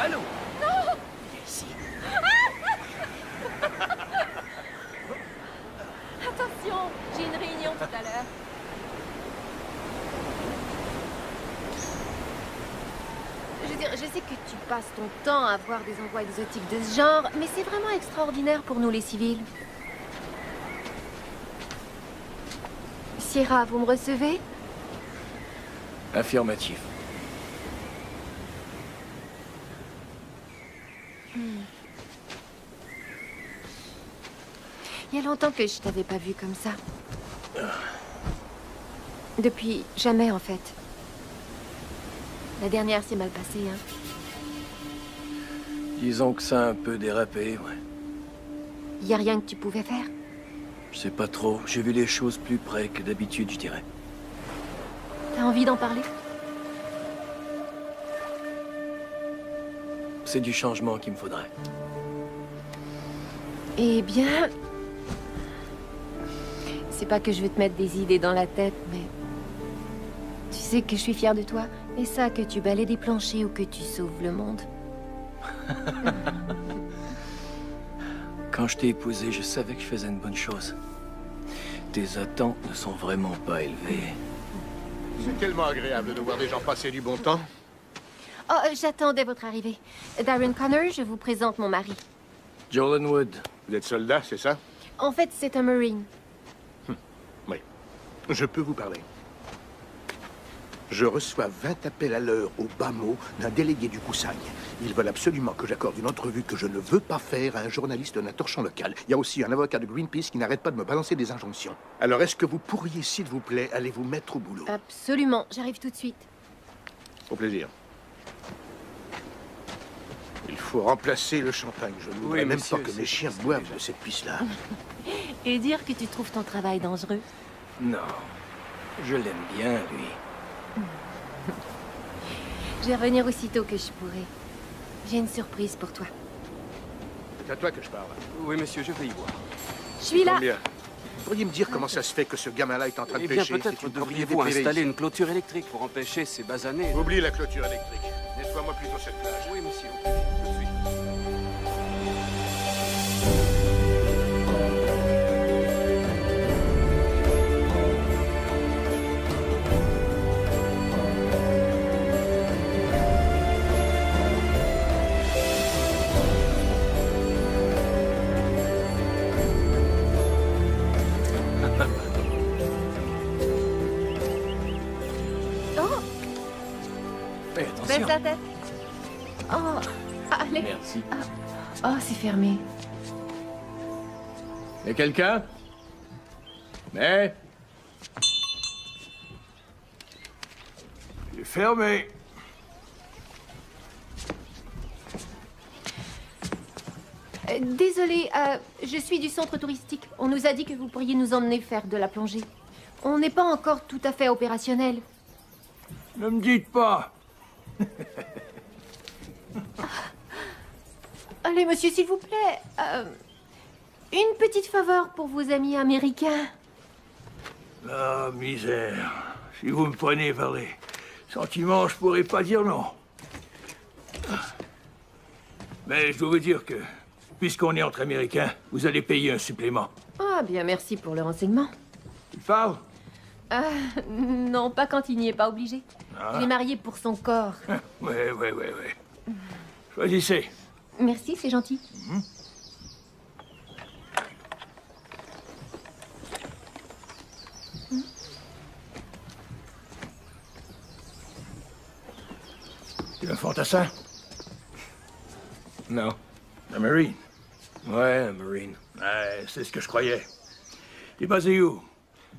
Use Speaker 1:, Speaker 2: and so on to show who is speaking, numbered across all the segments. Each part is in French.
Speaker 1: Allô?
Speaker 2: Non!
Speaker 1: Viens ici.
Speaker 2: Attention, j'ai une réunion tout à l'heure. Je veux dire, je sais que tu passes ton temps à voir des endroits exotiques de ce genre, mais c'est vraiment extraordinaire pour nous les civils. Sierra, vous me recevez?
Speaker 1: Affirmatif.
Speaker 2: Il y a longtemps que je t'avais pas vu comme ça. Depuis jamais, en fait. La dernière s'est mal passée, hein.
Speaker 1: Disons que ça a un peu dérapé, ouais.
Speaker 2: Y a rien que tu pouvais faire?
Speaker 1: Je sais pas trop. J'ai vu les choses plus près que d'habitude, je dirais.
Speaker 2: T'as envie d'en parler?
Speaker 1: C'est du changement qu'il me faudrait.
Speaker 2: Eh bien... C'est pas que je veux te mettre des idées dans la tête, mais... Tu sais que je suis fière de toi. Et ça, que tu balayes des planchers ou que tu sauves le monde.
Speaker 1: Quand je t'ai épousé, je savais que je faisais une bonne chose. Tes attentes ne sont vraiment pas élevées.
Speaker 3: C'est tellement agréable de voir des gens passer du bon temps.
Speaker 2: Oh, j'attendais votre arrivée. Darren Connor, je vous présente mon mari.
Speaker 1: Jolan Wood.
Speaker 3: Vous êtes soldat, c'est ça?
Speaker 2: En fait, c'est un Marine.
Speaker 3: Oui. Je peux vous parler. Je reçois 20 appels à l'heure au bas mot d'un délégué du Koussaï. Ils veulent absolument que j'accorde une entrevue que je ne veux pas faire à un journaliste d'un torchon local. Il y a aussi un avocat de Greenpeace qui n'arrête pas de me balancer des injonctions. Alors, est-ce que vous pourriez, s'il vous plaît, aller vous mettre au boulot?
Speaker 2: Absolument, j'arrive tout de suite.
Speaker 3: Au plaisir. Il faut remplacer le champagne. Je ne voudrais même
Speaker 1: monsieur,
Speaker 3: pas que
Speaker 1: c'est
Speaker 3: mes chiens
Speaker 1: possible,
Speaker 3: boivent
Speaker 1: déjà.
Speaker 3: de cette pisse-là.
Speaker 2: Et dire que tu trouves ton travail dangereux.
Speaker 1: Non. Je l'aime bien, lui.
Speaker 2: Je vais revenir aussitôt que je pourrai. J'ai une surprise pour toi.
Speaker 3: C'est à toi que je parle.
Speaker 4: Oui, monsieur, je vais y voir.
Speaker 2: Je suis là.
Speaker 3: Combien? Vous pourriez me dire comment ça se fait que ce gamin-là est en train de
Speaker 4: Eh bien,
Speaker 3: pêcher?
Speaker 4: peut-être
Speaker 3: C'est une
Speaker 4: devriez-vous
Speaker 3: propriété privée
Speaker 4: installer
Speaker 3: ici.
Speaker 4: une clôture électrique pour empêcher ces basanés.
Speaker 3: Oublie la clôture électrique. Nettoie-moi plutôt cette plage.
Speaker 4: Oui, monsieur, au plus vite, tout de suite.
Speaker 2: Oh,
Speaker 1: Fais
Speaker 2: baisse
Speaker 1: attention.
Speaker 2: la tête. Oh, allez.
Speaker 1: Merci.
Speaker 2: Oh, c'est fermé.
Speaker 1: Y a quelqu'un? Mais... C'est fermé.
Speaker 2: Désolée, je suis du centre touristique. On nous a dit que vous pourriez nous emmener faire de la plongée. On n'est pas encore tout à fait opérationnel.
Speaker 1: Ne me dites pas.
Speaker 2: Allez, monsieur, s'il vous plaît. Une petite faveur pour vos amis américains.
Speaker 5: Ah, misère. Si vous me prenez vers les sentiments, je pourrais pas dire non. Mais je dois vous dire que, puisqu'on est entre Américains, vous allez payer un supplément.
Speaker 2: Ah, bien, merci pour le renseignement.
Speaker 5: Tu parles?
Speaker 2: Non, pas quand il n'y est pas obligé.
Speaker 5: Ah.
Speaker 2: Je l'ai marié pour son corps.
Speaker 5: Ouais. Choisissez.
Speaker 2: Merci, c'est gentil.
Speaker 5: Tu es un fantassin?
Speaker 1: Non.
Speaker 5: Un Marine?
Speaker 1: Ouais, un Marine.
Speaker 5: Ouais, c'est ce que je croyais. T'es basé où?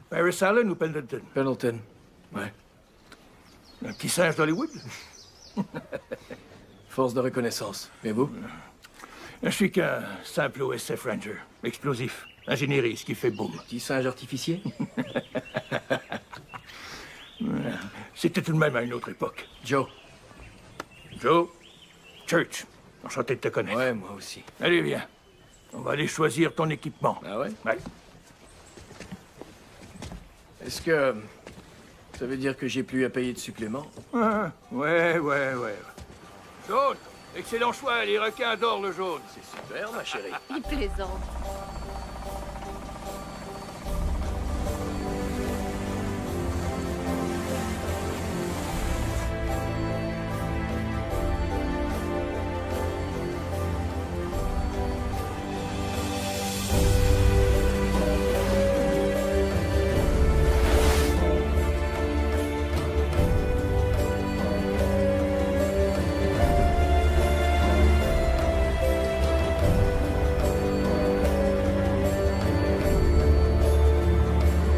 Speaker 5: Paris Island ou Pendleton?
Speaker 1: Pendleton. Ouais.
Speaker 5: Un petit singe d'Hollywood?
Speaker 1: Force de reconnaissance. Et vous?
Speaker 5: Je suis qu'un simple OSF Ranger. Explosif. Ingénierie, ce qui fait boum.
Speaker 1: Petit singe artificier?
Speaker 5: C'était tout de même à une autre époque.
Speaker 1: Joe.
Speaker 5: Joe? Church. Enchanté de te connaître.
Speaker 1: Ouais, moi aussi.
Speaker 5: Allez, viens. On va aller choisir ton équipement.
Speaker 1: Ah ouais?
Speaker 5: Ouais.
Speaker 1: Est-ce que... ça veut dire que j'ai plus à payer de supplément?
Speaker 5: Ouais. Saute! Excellent choix, les requins adorent le jaune.
Speaker 1: C'est super, ma chérie.
Speaker 2: Il plaisante.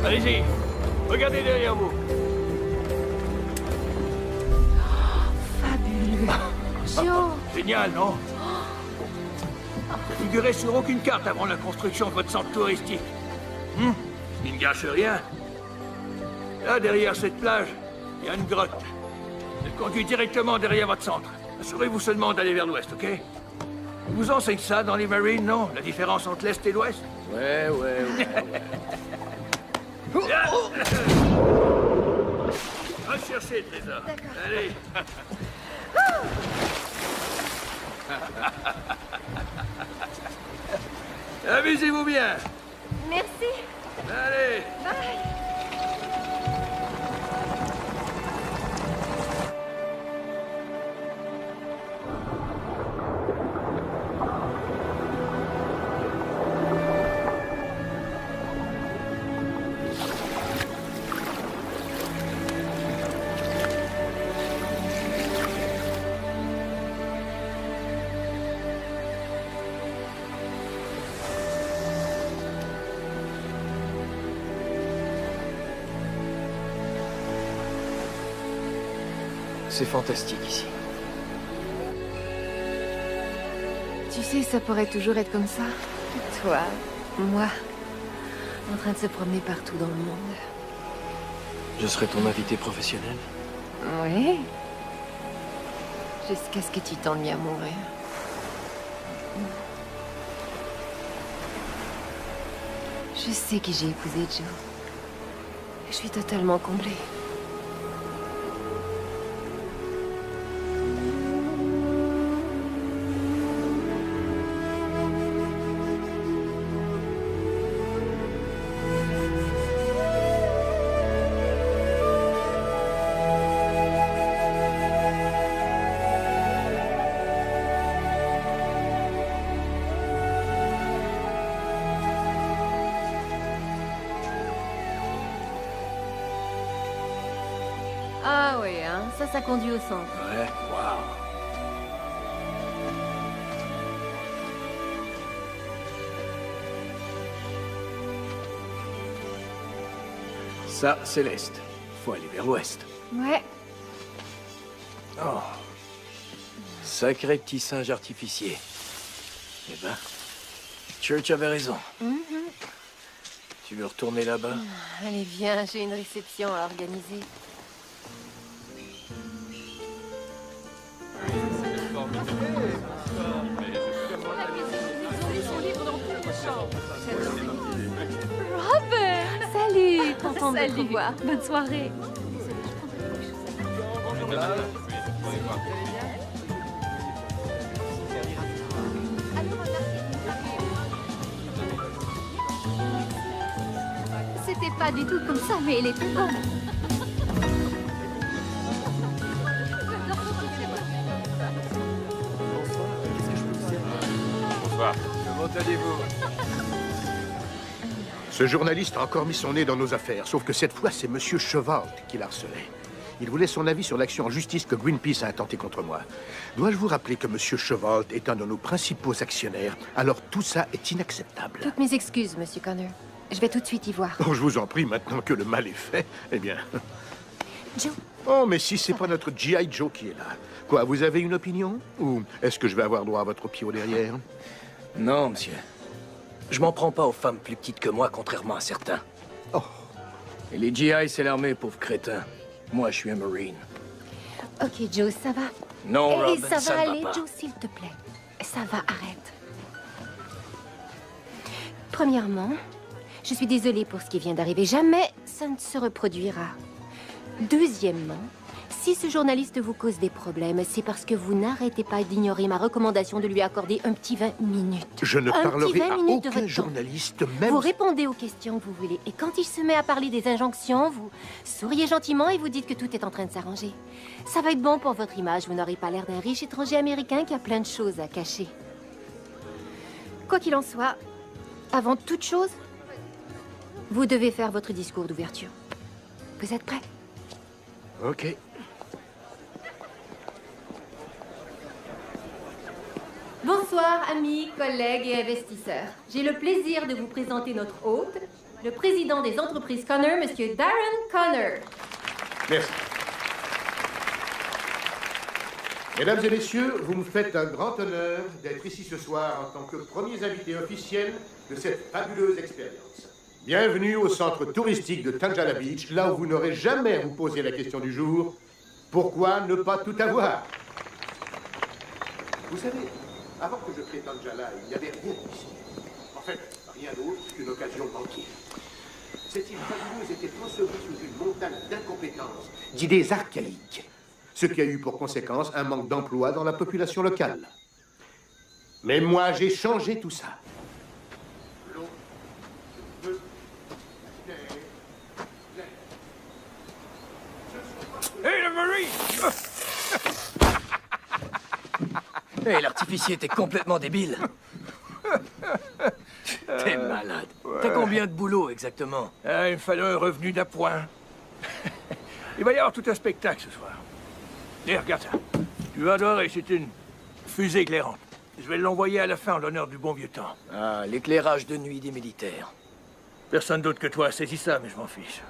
Speaker 5: Allez-y, regardez derrière vous.
Speaker 2: Fabuleux. Joe.
Speaker 5: Génial, non? Ça figurait sur aucune carte avant la construction de votre centre touristique. Il ne gâche rien. Là, derrière cette plage, il y a une grotte. Elle conduit directement derrière votre centre. Assurez-vous seulement d'aller vers l'ouest, ok? On vous enseigne ça dans les Marines, non? La différence entre l'est et l'ouest?
Speaker 1: Ouais.
Speaker 5: Va chercher le trésor. Allez. Amusez-vous bien.
Speaker 2: Merci.
Speaker 5: Allez.
Speaker 1: C'est fantastique ici.
Speaker 2: Tu sais, ça pourrait toujours être comme ça. Toi, moi, en train de se promener partout dans le monde.
Speaker 1: Je serai ton invité professionnel.
Speaker 2: Oui. Jusqu'à ce que tu t'ennuies à mourir. Je sais qui j'ai épousé, Joe. Je suis totalement comblée. Ah oui, hein, ça conduit au centre.
Speaker 1: Ouais, waouh. Ça, c'est l'est. Faut aller vers l'ouest.
Speaker 2: Ouais.
Speaker 1: Oh. Sacré petit singe artificier. Eh ben, Church avait raison. Tu veux retourner là-bas?
Speaker 2: Allez, viens, j'ai une réception à organiser.
Speaker 6: Robert!
Speaker 2: Salut, contente de te
Speaker 6: Salut.
Speaker 2: revoir.
Speaker 6: Bonne soirée.
Speaker 2: C'était pas du tout comme ça, mais il était bon.
Speaker 4: Bonsoir. Comment allez-vous?
Speaker 3: Ce journaliste a encore mis son nez dans nos affaires, sauf que cette fois, c'est Monsieur Chevalt qui l'harcelait. Il voulait son avis sur l'action en justice que Greenpeace a intentée contre moi. Dois-je vous rappeler que Monsieur Chevalt est un de nos principaux actionnaires, alors tout ça est inacceptable.
Speaker 2: Toutes mes excuses, Monsieur Connor. Je vais tout de suite y voir.
Speaker 3: Oh, je vous en prie, maintenant que le mal est fait, eh bien...
Speaker 2: Joe,
Speaker 3: Oh, mais si c'est pas notre G.I. Joe qui est là. Quoi, vous avez une opinion? Ou est-ce que je vais avoir droit à votre pied au derrière?
Speaker 1: Non, monsieur. Je m'en prends pas aux femmes plus petites que moi, contrairement à certains.
Speaker 3: Oh.
Speaker 1: Et les GI, c'est l'armée, pauvre crétin. Moi, je suis un Marine.
Speaker 2: ok, Joe, ça va.
Speaker 1: Non,
Speaker 2: Et
Speaker 1: Robin,
Speaker 2: ça va
Speaker 1: ne
Speaker 2: aller,
Speaker 1: pas.
Speaker 2: Joe, s'il te plaît. Ça va, arrête. Premièrement, je suis désolée pour ce qui vient d'arriver. Jamais ça ne se reproduira. Deuxièmement, Si ce journaliste vous cause des problèmes, c'est parce que vous n'arrêtez pas d'ignorer ma recommandation de lui accorder un petit 20 minutes.
Speaker 3: Je ne parlerai à
Speaker 2: minutes de
Speaker 3: aucun
Speaker 2: votre
Speaker 3: journaliste,
Speaker 2: temps.
Speaker 3: même...
Speaker 2: Vous répondez aux questions que vous voulez. Et quand il se met à parler des injonctions, vous souriez gentiment et vous dites que tout est en train de s'arranger. Ça va être bon pour votre image. Vous n'aurez pas l'air d'un riche étranger américain qui a plein de choses à cacher. Quoi qu'il en soit, avant toute chose, vous devez faire votre discours d'ouverture. Vous êtes prêts?
Speaker 3: Ok.
Speaker 2: Bonsoir, amis, collègues et investisseurs. J'ai le plaisir de vous présenter notre hôte, le président des entreprises Connor, Monsieur Darren Connor.
Speaker 3: Merci. Mesdames et messieurs, vous me faites un grand honneur d'être ici ce soir en tant que premiers invités officiels de cette fabuleuse expérience. Bienvenue au centre touristique de Tanjala Beach, là où vous n'aurez jamais à vous poser la question du jour, pourquoi ne pas tout avoir? Vous savez, avant que je crée Tanjala, il n'y avait rien ici. En fait, rien d'autre qu'une occasion manquée. Cette île fabuleuse était ensevelie sous une montagne d'incompétence, d'idées archaïques, ce qui a eu pour conséquence un manque d'emploi dans la population locale. Mais moi, j'ai changé tout ça. L'eau, le feu, l'air.
Speaker 5: Hé, le Marine!
Speaker 1: Hé, l'artificier, t'es complètement débile. T'es malade. T'as combien de boulot, exactement?
Speaker 5: Ah, il me fallait un revenu d'appoint. Il va y avoir tout un spectacle ce soir. Et regarde ça. Tu vas adorer, c'est une fusée éclairante. Je vais l'envoyer à la fin en l'honneur du bon vieux temps.
Speaker 1: Ah, l'éclairage de nuit des militaires.
Speaker 5: Personne d'autre que toi a saisi ça, mais je m'en fiche.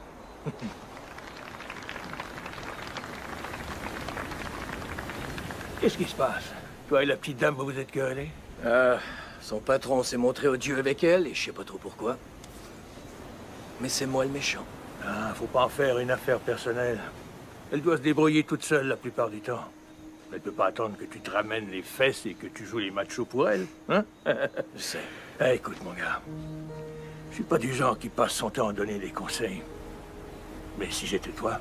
Speaker 5: Qu'est-ce qui se passe? Toi et la petite dame, vous vous êtes querellés?
Speaker 1: Ah, son patron s'est montré odieux avec elle, et je sais pas trop pourquoi. Mais c'est moi le méchant.
Speaker 5: Ah, faut pas en faire une affaire personnelle. Elle doit se débrouiller toute seule la plupart du temps. Elle peut pas attendre que tu te ramènes les fesses et que tu joues les machos pour elle, hein?
Speaker 1: Je sais.
Speaker 5: Eh, écoute, mon gars. Je suis pas du genre qui passe son temps à donner des conseils. Mais si j'étais toi,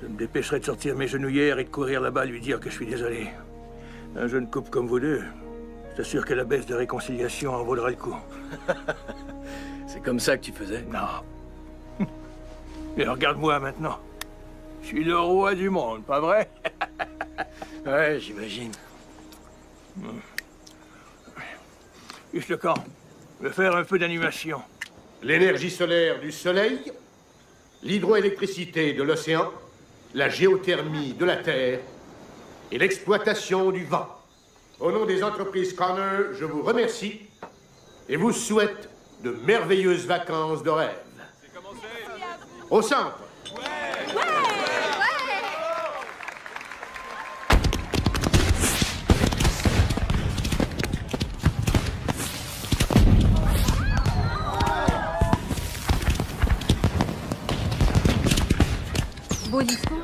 Speaker 5: je me dépêcherais de sortir mes genouillères et de courir là-bas lui dire que je suis désolé. Un jeune couple comme vous deux, je t'assure que la baisse de réconciliation en vaudra le coup.
Speaker 1: C'est comme ça que tu faisais?
Speaker 5: Non. Mais regarde-moi maintenant. Je suis le roi du monde, pas vrai?
Speaker 1: Ouais, j'imagine.
Speaker 5: Juste le camp. Je vais faire un peu d'animation.
Speaker 3: L'énergie solaire du soleil, l'hydroélectricité de l'océan, la géothermie de la terre et l'exploitation du vent. Au nom des entreprises Connor, je vous remercie et vous souhaite de merveilleuses vacances de rêve. Au centre.
Speaker 2: Beau discours.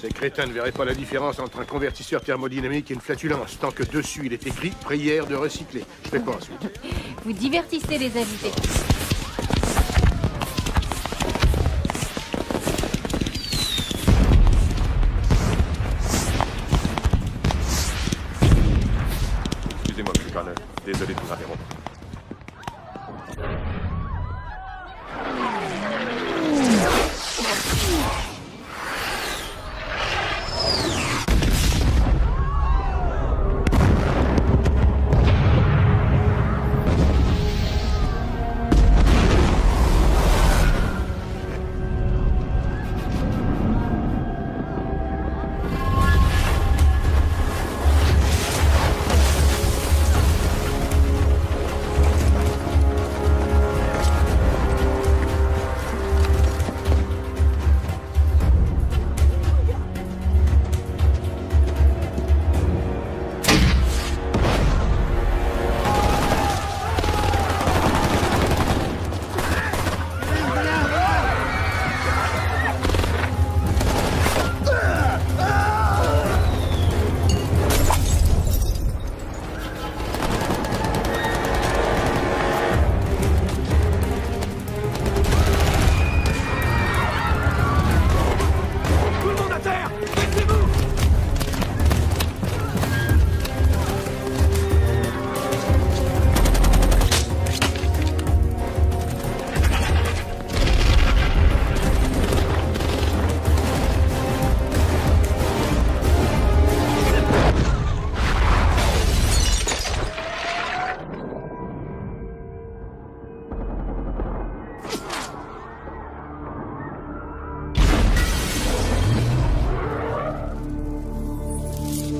Speaker 3: Ces crétins ne verraient pas la différence entre un convertisseur thermodynamique et une flatulence, tant que dessus il est écrit « Prière de recycler ». Je fais quoi ensuite?
Speaker 2: Vous divertissez les invités.
Speaker 6: Excusez-moi, M. Connor. Désolé de vous interrompre.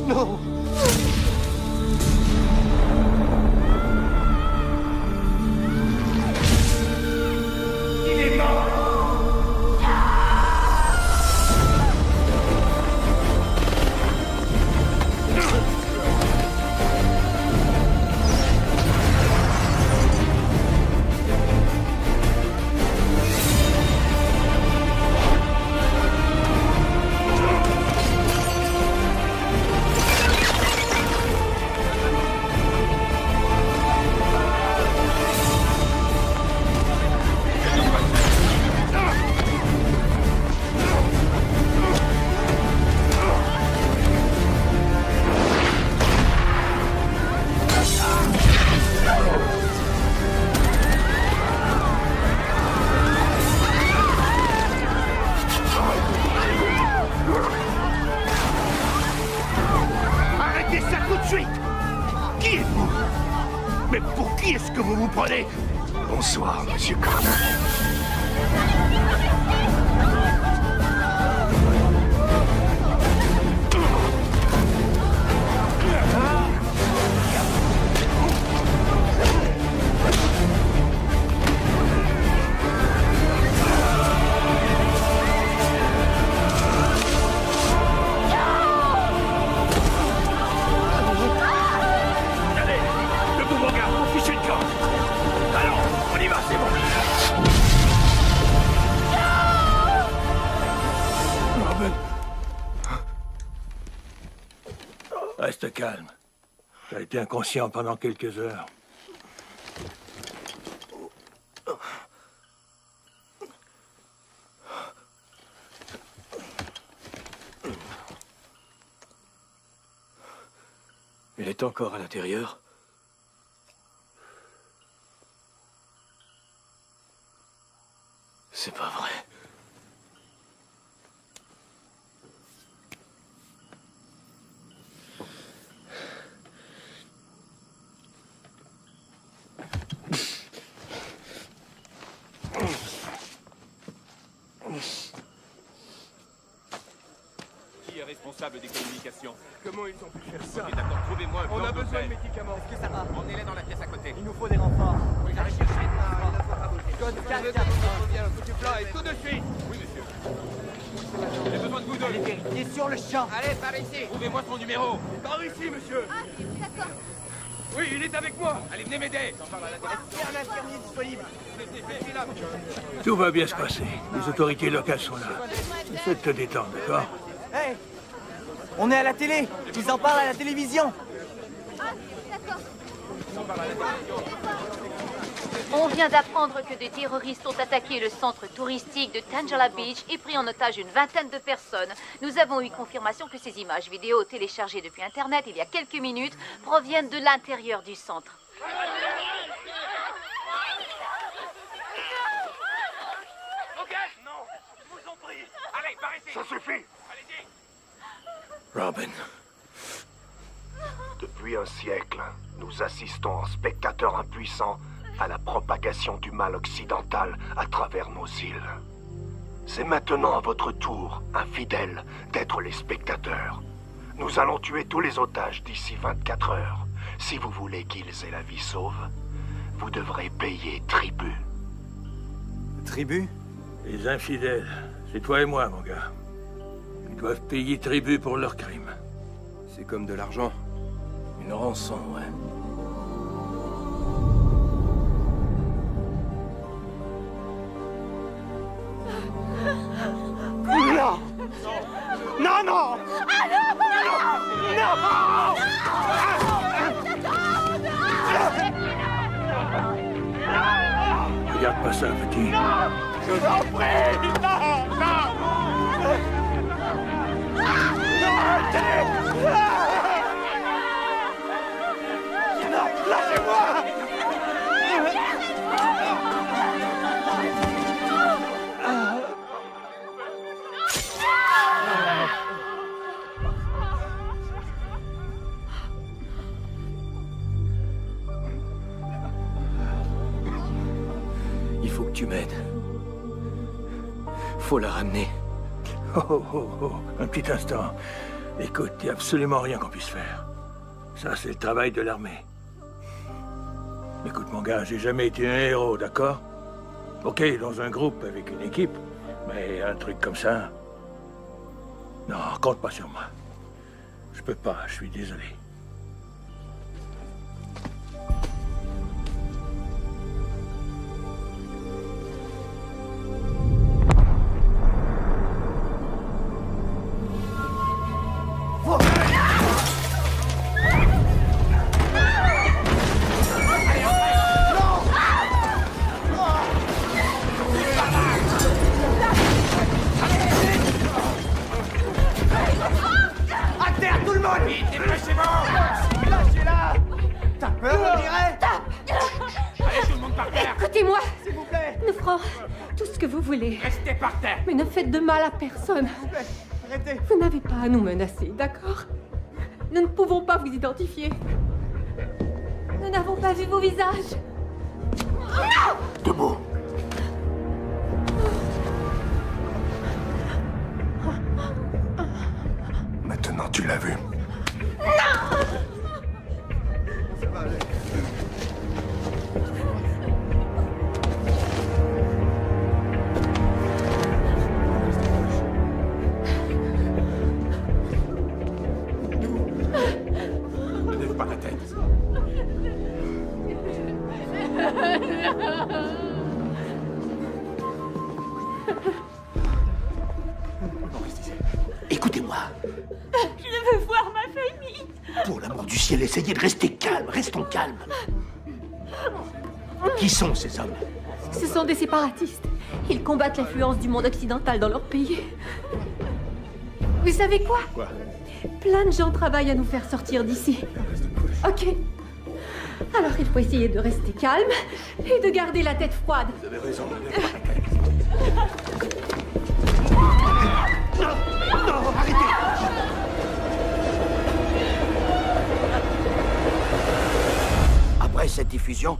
Speaker 3: Non.
Speaker 5: Il est mort. Arrêtez ça tout de suite! Qui êtes-vous? Mais pour qui est-ce que vous vous prenez?
Speaker 3: Bonsoir, monsieur Connor.
Speaker 5: Allez, debout mon gars, on fiche une camp. Alors, on y va, c'est bon. Robin. Reste calme. Tu as été inconscient pendant quelques heures.
Speaker 1: Il est encore à l'intérieur. C'est pas vrai.
Speaker 6: Qui est responsable des communications?
Speaker 4: Comment ils ont pu faire ça?
Speaker 6: Ok, d'accord, trouvez-moi un
Speaker 4: On
Speaker 6: plan
Speaker 4: a
Speaker 6: de
Speaker 4: besoin de
Speaker 6: fait.
Speaker 4: médicaments.
Speaker 7: Est-ce que ça va?
Speaker 6: Emmenez-les dans la pièce à côté.
Speaker 7: Il nous faut des renforts.
Speaker 6: Oui, j'arrive tout de suite.
Speaker 7: Code 4,
Speaker 4: Du plan et tout de suite.
Speaker 6: Oui, monsieur. J'ai besoin de vous deux.
Speaker 7: allez vérifier sur le champ.
Speaker 6: Allez, par ici. Trouvez-moi son numéro.
Speaker 4: Par ici, monsieur.
Speaker 2: Ah, d'accord.
Speaker 4: Oui, il est avec moi.
Speaker 6: Allez, venez m'aider.
Speaker 7: Il y a un infirmier disponible.
Speaker 5: Tout va bien se passer. Les autorités locales sont là. Essaie de te détendre, d'accord?
Speaker 7: Hey, on est à la télé. Ils en parlent à la télévision.
Speaker 2: Ah, d'accord. On vient d'apprendre que des terroristes ont attaqué le centre touristique de Tangela Beach et pris en otage une vingtaine de personnes. Nous avons eu confirmation que ces images vidéo téléchargées depuis Internet il y a quelques minutes proviennent de l'intérieur du centre.
Speaker 5: Ok, non, je vous en prie.
Speaker 6: Allez, par ici.
Speaker 3: Ça suffit.
Speaker 6: Allez-y.
Speaker 1: Robin.
Speaker 8: Depuis un siècle, nous assistons en spectateurs impuissants à la propagation du mal occidental à travers nos îles. C'est maintenant à votre tour, infidèles, d'être les spectateurs. Nous allons tuer tous les otages d'ici 24 heures. Si vous voulez qu'ils aient la vie sauve, vous devrez payer tribut.
Speaker 7: Tribu?
Speaker 5: Les infidèles, c'est toi et moi, mon gars. Ils doivent payer tribut pour leurs crimes.
Speaker 4: C'est comme de l'argent.
Speaker 1: Une rançon, ouais.
Speaker 7: Non! Non, non!
Speaker 5: Regarde pas ça, petit.
Speaker 7: Je vous en prie! Non! Non! Non, lâchez-moi!
Speaker 1: Il faut que tu m'aides. Faut la ramener.
Speaker 5: Oh, oh, oh, un petit instant. Écoute, il n'y a absolument rien qu'on puisse faire. Ça, c'est le travail de l'armée. Écoute, mon gars, j'ai jamais été un héros, d'accord? Ok, dans un groupe, avec une équipe, mais un truc comme ça... Non, compte pas sur moi. Je peux pas, je suis désolé.
Speaker 2: Écoutez-moi. S'il vous plaît. Nous ferons tout ce que vous voulez.
Speaker 4: Restez par terre.
Speaker 2: Mais ne faites de mal à personne.
Speaker 7: S'il vous plaît, arrêtez.
Speaker 2: Vous n'avez pas à nous menacer, d'accord? Nous ne pouvons pas vous identifier. Nous n'avons pas vu vos visages. Non!
Speaker 3: Debout.
Speaker 8: Maintenant, tu l'as vu.
Speaker 3: Ne lève pas la tête. Écoutez-moi.
Speaker 2: Je veux voir ma famille.
Speaker 3: Pour l'amour du ciel, essayez de rester calme. Restons calmes. Qui sont ces hommes?
Speaker 2: Ce sont des séparatistes. Ils combattent l'influence du monde occidental dans leur pays. Vous savez quoi?
Speaker 3: Quoi?
Speaker 2: Plein de gens travaillent à nous faire sortir d'ici. Ok. Alors il faut essayer de rester calme et de garder la tête froide.
Speaker 3: Vous avez raison, ne lève pas la tête. Non, arrêtez!
Speaker 9: Après cette diffusion,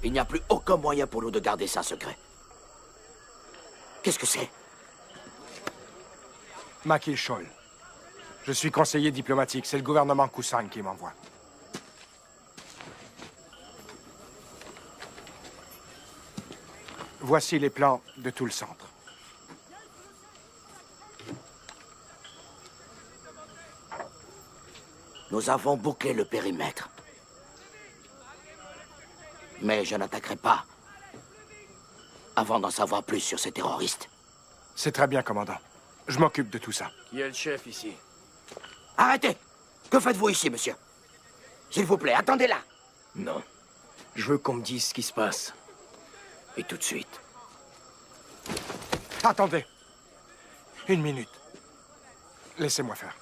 Speaker 9: il n'y a plus aucun moyen pour nous de garder ça secret. Qu'est-ce que c'est?
Speaker 10: Makil Scholl. Je suis conseiller diplomatique. C'est le gouvernement Kusang qui m'envoie. Voici les plans de tout le centre.
Speaker 9: Nous avons bouclé le périmètre. Mais je n'attaquerai pas avant d'en savoir plus sur ces terroristes.
Speaker 10: C'est très bien, commandant. Je m'occupe de tout ça.
Speaker 1: Qui est le chef ici?
Speaker 9: Arrêtez! Que faites-vous ici, monsieur? S'il vous plaît, attendez là!
Speaker 1: Non. Je veux qu'on me dise ce qui se passe. Et tout de suite.
Speaker 10: Attendez. Une minute. Laissez-moi faire.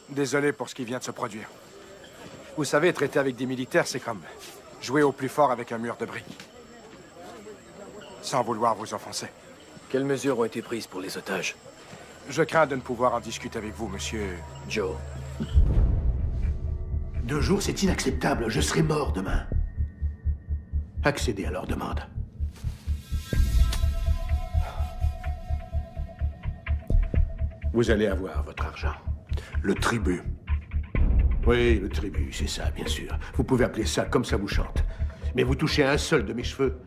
Speaker 10: Désolé pour ce qui vient de se produire. Vous savez, traiter avec des militaires, c'est comme jouer au plus fort avec un mur de briques. Sans vouloir vous offenser.
Speaker 1: Quelles mesures ont été prises pour les otages?
Speaker 10: Je crains de ne pouvoir en discuter avec vous, monsieur...
Speaker 1: Joe.
Speaker 3: 2 jours, c'est inacceptable. Je serai mort demain. Accédez à leur demande. Vous allez avoir votre argent.
Speaker 8: Le tribut.
Speaker 3: Oui, le tribut, c'est ça, bien sûr. Vous pouvez appeler ça comme ça vous chante. Mais vous touchez un seul de mes cheveux.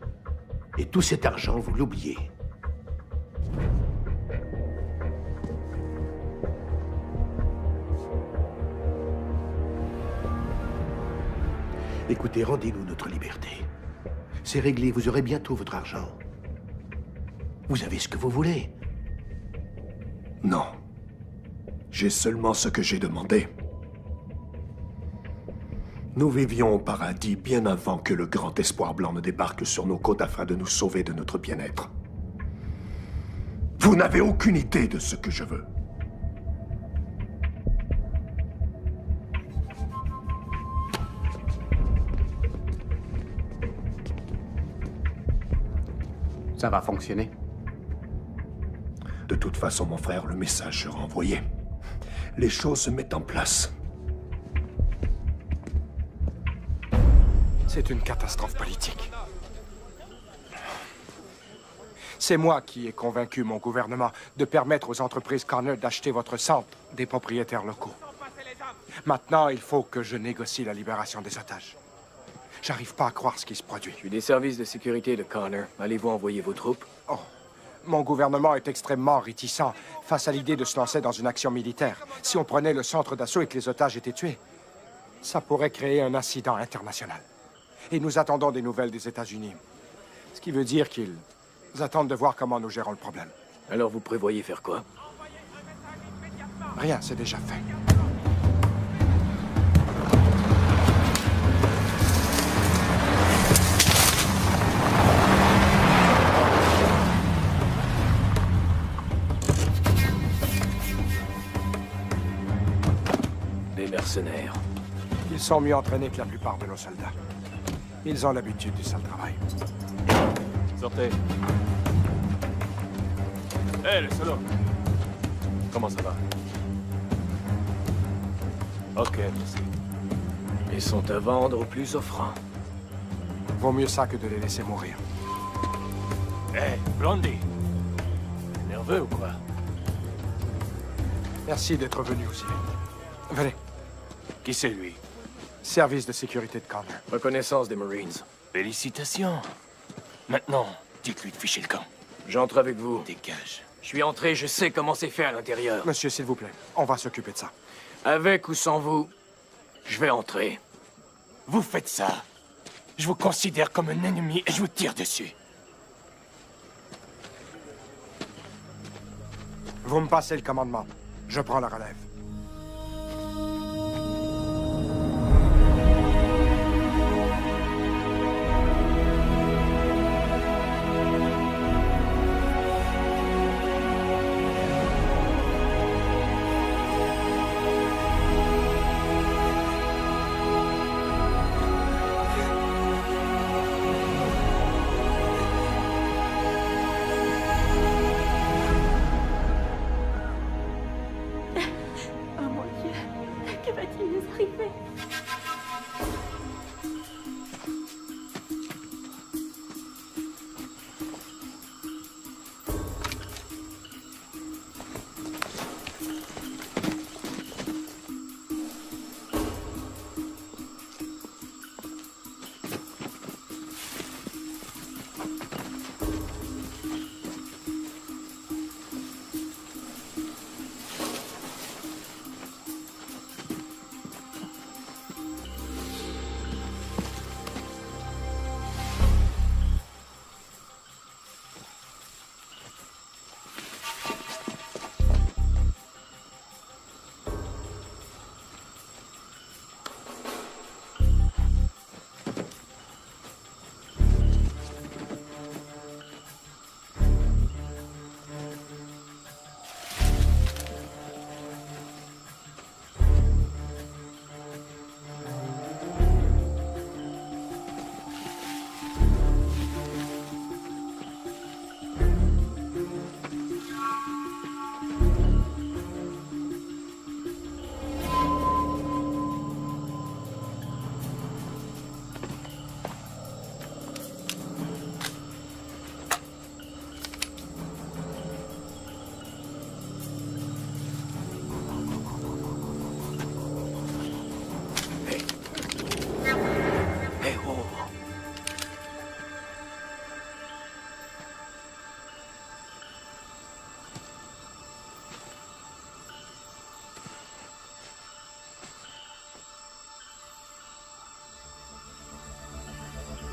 Speaker 3: Et tout cet argent, vous l'oubliez. Écoutez, rendez-nous notre liberté. C'est réglé, vous aurez bientôt votre argent. Vous avez ce que vous voulez.
Speaker 8: Non. J'ai seulement ce que j'ai demandé. Nous vivions au paradis bien avant que le grand espoir blanc ne débarque sur nos côtes afin de nous sauver de notre bien-être. Vous n'avez aucune idée de ce que je veux.
Speaker 11: Ça va fonctionner.
Speaker 8: De toute façon, mon frère, le message sera envoyé. Les choses se mettent en place.
Speaker 10: C'est une catastrophe politique. C'est moi qui ai convaincu mon gouvernement de permettre aux entreprises Connor d'acheter votre centre des propriétaires locaux. Maintenant, il faut que je négocie la libération des otages. J'arrive pas à croire ce qui se produit.
Speaker 1: Je suis des services de sécurité de Connor. Allez-vous envoyer vos troupes?
Speaker 10: Oh, mon gouvernement est extrêmement réticent face à l'idée de se lancer dans une action militaire. Si on prenait le centre d'assaut et que les otages étaient tués, ça pourrait créer un incident international. Et nous attendons des nouvelles des États-Unis. Ce qui veut dire qu'ils attendent de voir comment nous gérons le problème.
Speaker 1: Alors vous prévoyez faire quoi?
Speaker 10: Rien, c'est déjà fait.
Speaker 1: Des mercenaires.
Speaker 10: Ils sont mieux entraînés que la plupart de nos soldats. Ils ont l'habitude du sale travail.
Speaker 6: Sortez. Hé, le solo. Comment ça va? Ok, merci.
Speaker 1: Ils sont à vendre au plus offrant.
Speaker 10: Vaut mieux ça que de les laisser mourir.
Speaker 5: Hé, Blondie. Nerveux ou quoi?
Speaker 10: Merci d'être venu aussi. Venez.
Speaker 5: Qui c'est, lui?
Speaker 10: Service de sécurité de Connor.
Speaker 1: Reconnaissance des Marines.
Speaker 5: Félicitations. Maintenant, dites-lui de ficher le camp.
Speaker 1: J'entre avec vous.
Speaker 5: Dégage.
Speaker 1: Je suis entré, je sais comment c'est fait à l'intérieur.
Speaker 10: Monsieur, s'il vous plaît, on va s'occuper de ça.
Speaker 1: Avec ou sans vous, je vais entrer.
Speaker 5: Vous faites ça. Je vous considère comme un ennemi et je vous tire dessus.
Speaker 10: Vous me passez le commandement. Je prends la relève.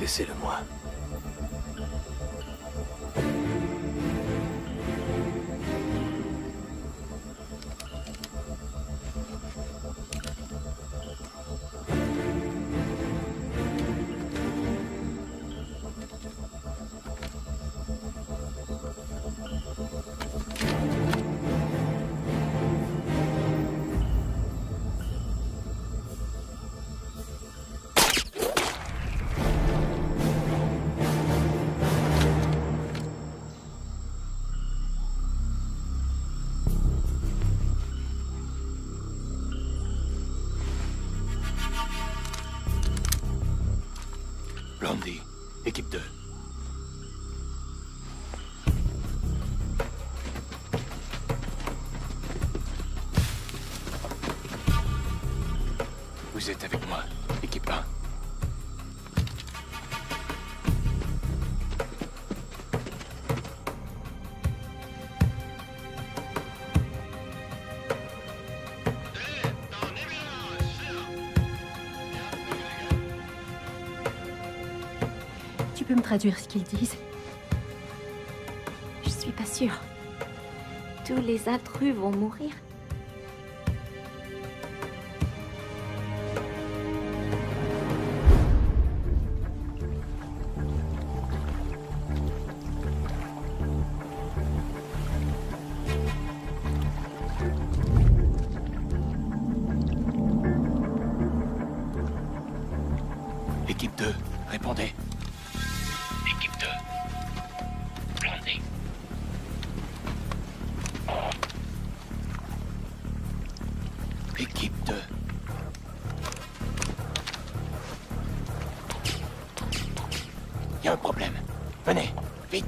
Speaker 1: Laissez-le-moi.
Speaker 5: Vous êtes avec moi, équipe 1.
Speaker 2: Tu peux me traduire ce qu'ils disent?
Speaker 12: Je suis pas sûre. Tous les intrus vont mourir.
Speaker 5: Équipe 2, répondez. Équipe 2. Planté. Équipe 2. Il y a un problème. Venez, vite.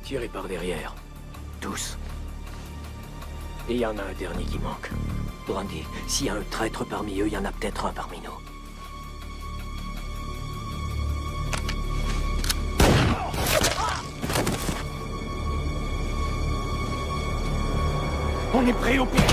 Speaker 1: Tirez par derrière. Tous. Et il y en a un dernier qui manque. Brandy, s'il y a un traître parmi eux, il y en a peut-être un parmi nous.
Speaker 5: On est prêt au piège.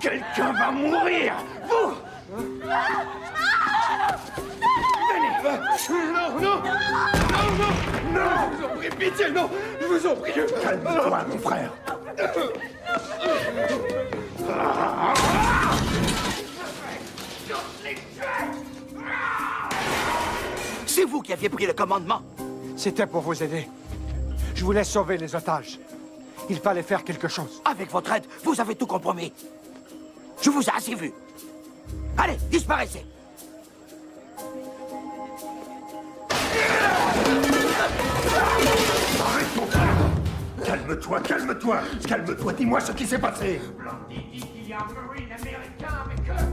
Speaker 5: Quelqu'un va mourir! Vous! Venez! Non, non! Non, non! Non! Je vous en prie, pitié, non! Je vous en prie! Calme-toi, mon frère!
Speaker 9: C'est vous qui aviez pris le commandement.
Speaker 10: C'était pour vous aider. Je voulais sauver les otages. Il fallait faire quelque chose.
Speaker 9: Avec votre aide, vous avez tout compromis. Je vous ai assez vu. Allez, disparaissez.
Speaker 3: Arrête ton frère! Calme-toi, calme-toi! Calme-toi, dis-moi ce qui s'est passé!
Speaker 5: Blondie dit qu'il y a un Marine américain avec eux.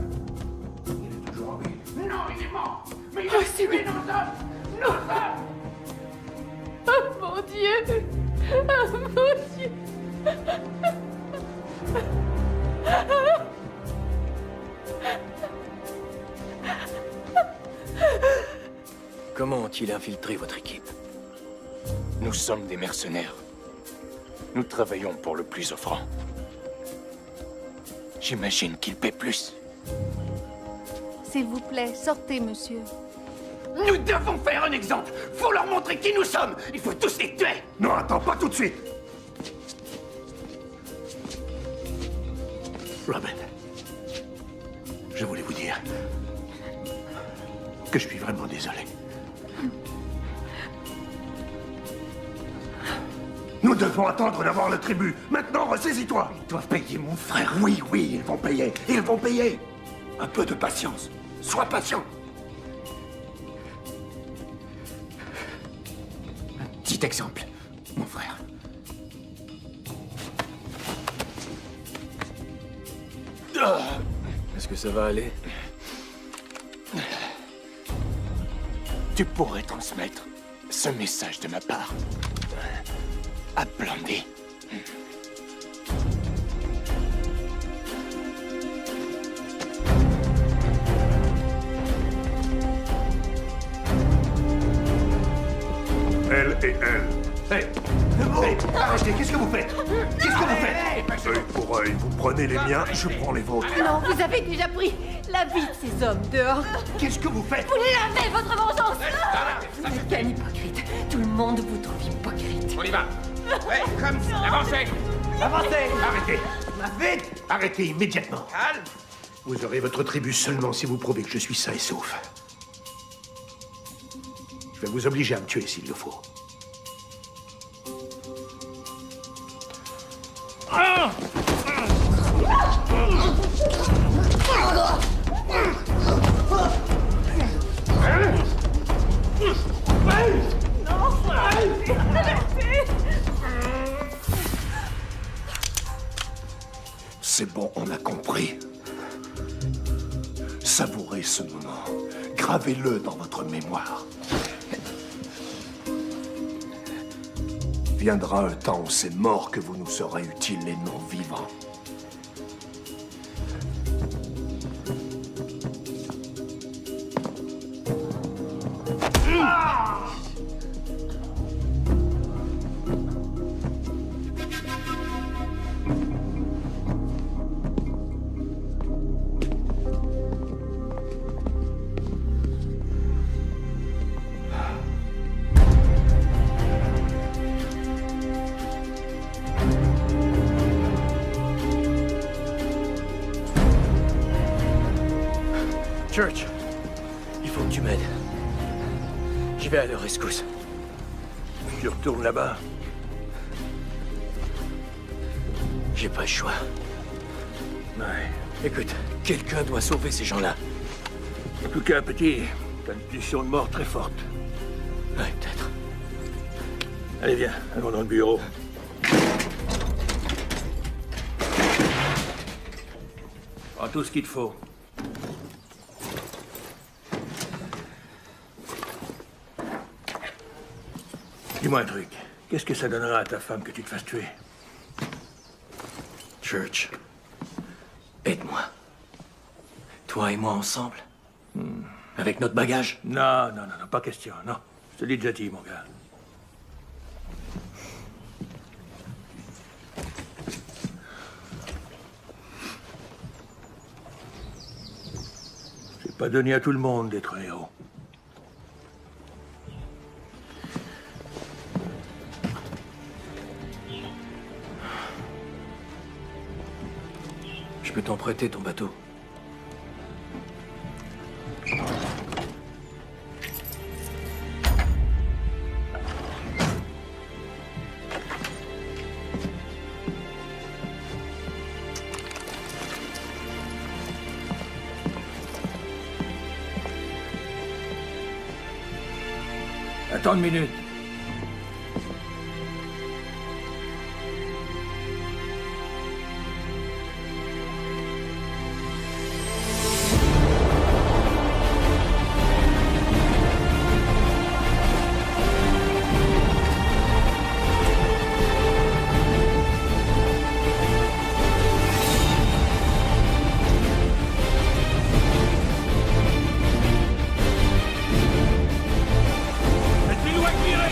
Speaker 5: Il est toujours en vie. Non, il est mort! Mais il a tué nos hommes! Nos hommes!
Speaker 13: Oh mon Dieu! Oh mon Dieu!
Speaker 1: Comment ont-ils infiltré votre équipe?
Speaker 5: Nous sommes des mercenaires. Nous travaillons pour le plus offrant. J'imagine qu'ils paient plus.
Speaker 12: S'il vous plaît, sortez, monsieur.
Speaker 5: Nous devons faire un exemple. Faut leur montrer qui nous sommes. Il faut tous les tuer.
Speaker 3: Non, attends, pas tout de suite! Robin, je voulais vous dire que je suis vraiment désolé. Nous devons attendre d'avoir le tribut. Maintenant, ressaisis-toi.
Speaker 5: Ils doivent payer mon frère.
Speaker 3: Oui, oui, ils vont payer. Ils vont payer. Un peu de patience. Sois patient.
Speaker 5: Un petit exemple, mon frère.
Speaker 1: Est-ce que ça va aller?
Speaker 5: Tu pourrais transmettre ce message de ma part à Blondie.
Speaker 3: Elle et elle. Hey, hey, arrêtez, qu'est-ce que vous faites? Qu'est-ce que vous faites? Œil pour œil, vous prenez les miens, je prends les vôtres.
Speaker 2: Non, vous avez déjà pris la vie de ces hommes dehors.
Speaker 3: Qu'est-ce que vous faites?
Speaker 2: Vous lavez votre vengeance. Vous n'êtes qu'un hypocrite. Tout le monde vous trouve hypocrite.
Speaker 5: On y va. Ouais, comme ça. Avancez.
Speaker 7: Avancez!
Speaker 3: Arrêtez!
Speaker 7: Vite!
Speaker 3: Arrêtez immédiatement.
Speaker 5: Calme.
Speaker 3: Vous aurez votre tribut seulement si vous prouvez que je suis sain et sauf. Je vais vous obliger à me tuer s'il le faut. C'est bon, on a compris. Savourez ce moment. Gravez-le dans votre mémoire. Viendra un temps où c'est mort que vous nous serez utiles et non vivants.
Speaker 1: Church, il faut que tu m'aides. J'y vais à leur rescousse.
Speaker 3: Tu retournes là-bas?
Speaker 1: J'ai pas le choix.
Speaker 3: Ouais.
Speaker 1: Écoute, quelqu'un doit sauver ces gens-là.
Speaker 3: En tout cas, petit, t'as une pulsion de mort très forte.
Speaker 1: Ouais, peut-être.
Speaker 3: Allez, viens, allons dans le bureau. Prends tout ce qu'il te faut. Dis-moi un truc. Qu'est-ce que ça donnera à ta femme que tu te fasses tuer?
Speaker 1: Church, aide-moi. Toi et moi ensemble. Avec notre bagage.
Speaker 3: Non, non, non, non, pas question, non. Je te l'ai déjà dit, mon gars.
Speaker 5: Pas donné à tout le monde d'être un héros. Je peux t'en prêter ton bateau. Attends une minute. Laissez-nous acquérir!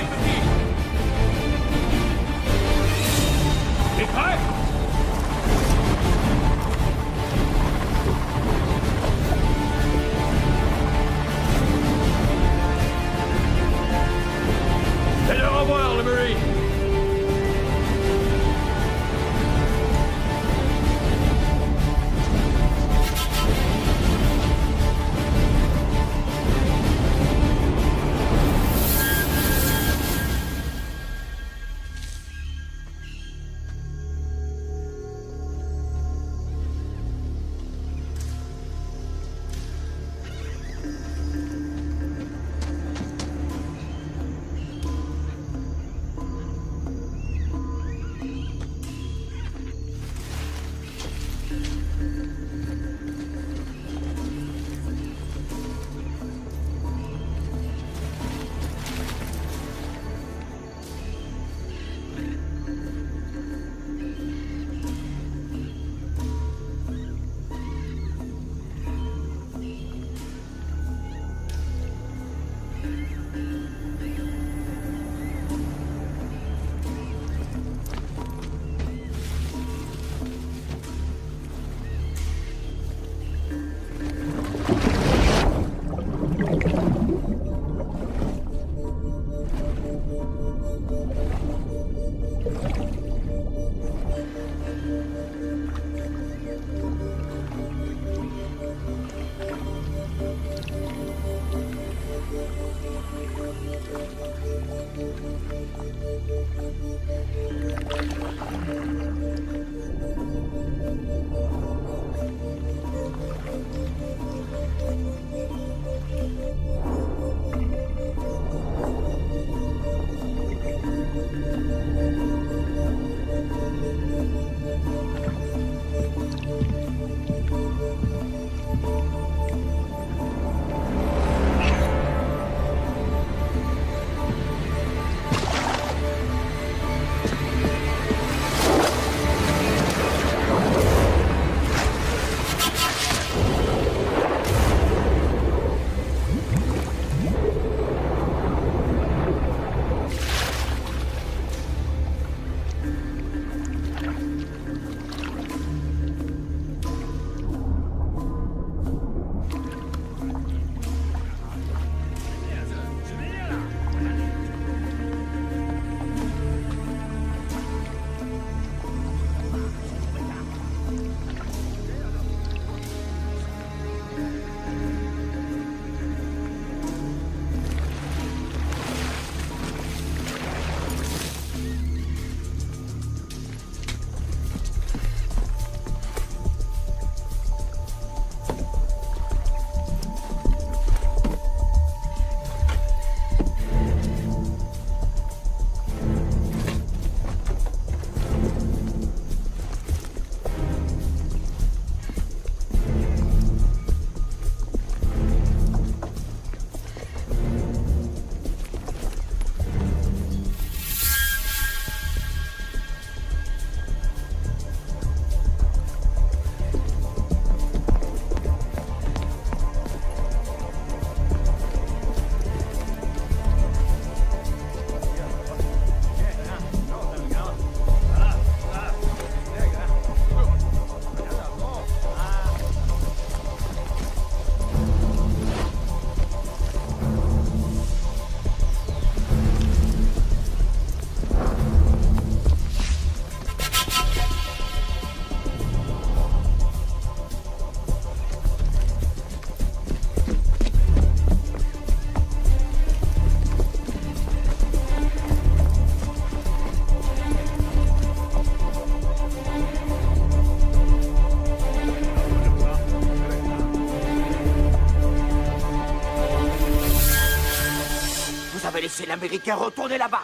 Speaker 9: avez laissé l'Américain retourner là-bas.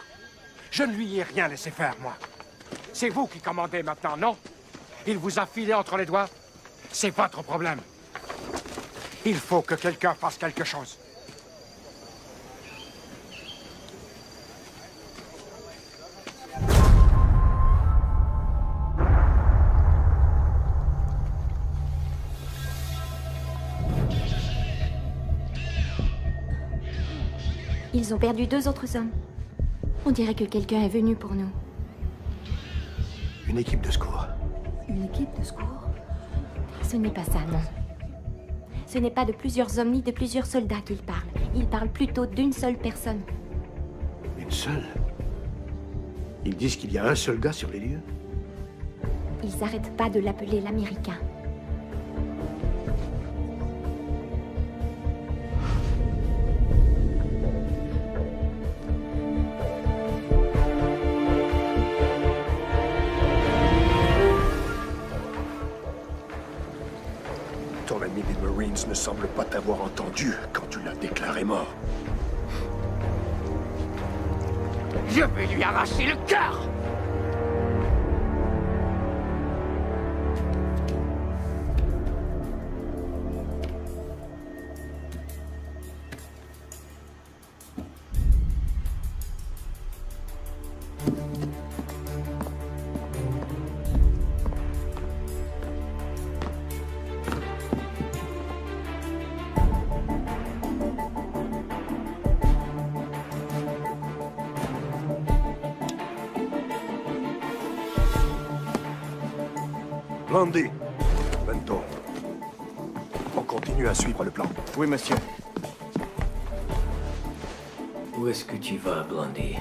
Speaker 10: Je ne lui ai rien laissé faire, moi. C'est vous qui commandez maintenant, non? Il vous a filé entre les doigts? C'est votre problème. Il faut que quelqu'un fasse quelque chose.
Speaker 12: Ils ont perdu 2 autres hommes. On dirait que quelqu'un est venu pour nous.
Speaker 3: Une équipe de secours.
Speaker 12: Une équipe de secours? Ce n'est pas ça, non. Ce n'est pas de plusieurs hommes ni de plusieurs soldats qu'ils parlent. Ils parlent plutôt d'une seule personne.
Speaker 3: Une seule? Ils disent qu'il y a un seul gars sur les lieux?
Speaker 12: Ils n'arrêtent pas de l'appeler l'Américain.
Speaker 3: Ton ami des Marines ne semble pas t'avoir entendu quand tu l'as déclaré mort.
Speaker 5: Je vais lui arracher le cœur!
Speaker 3: Blondie, Bento. On continue à suivre le plan.
Speaker 7: Oui, monsieur.
Speaker 1: Où est-ce que tu vas, Blondie?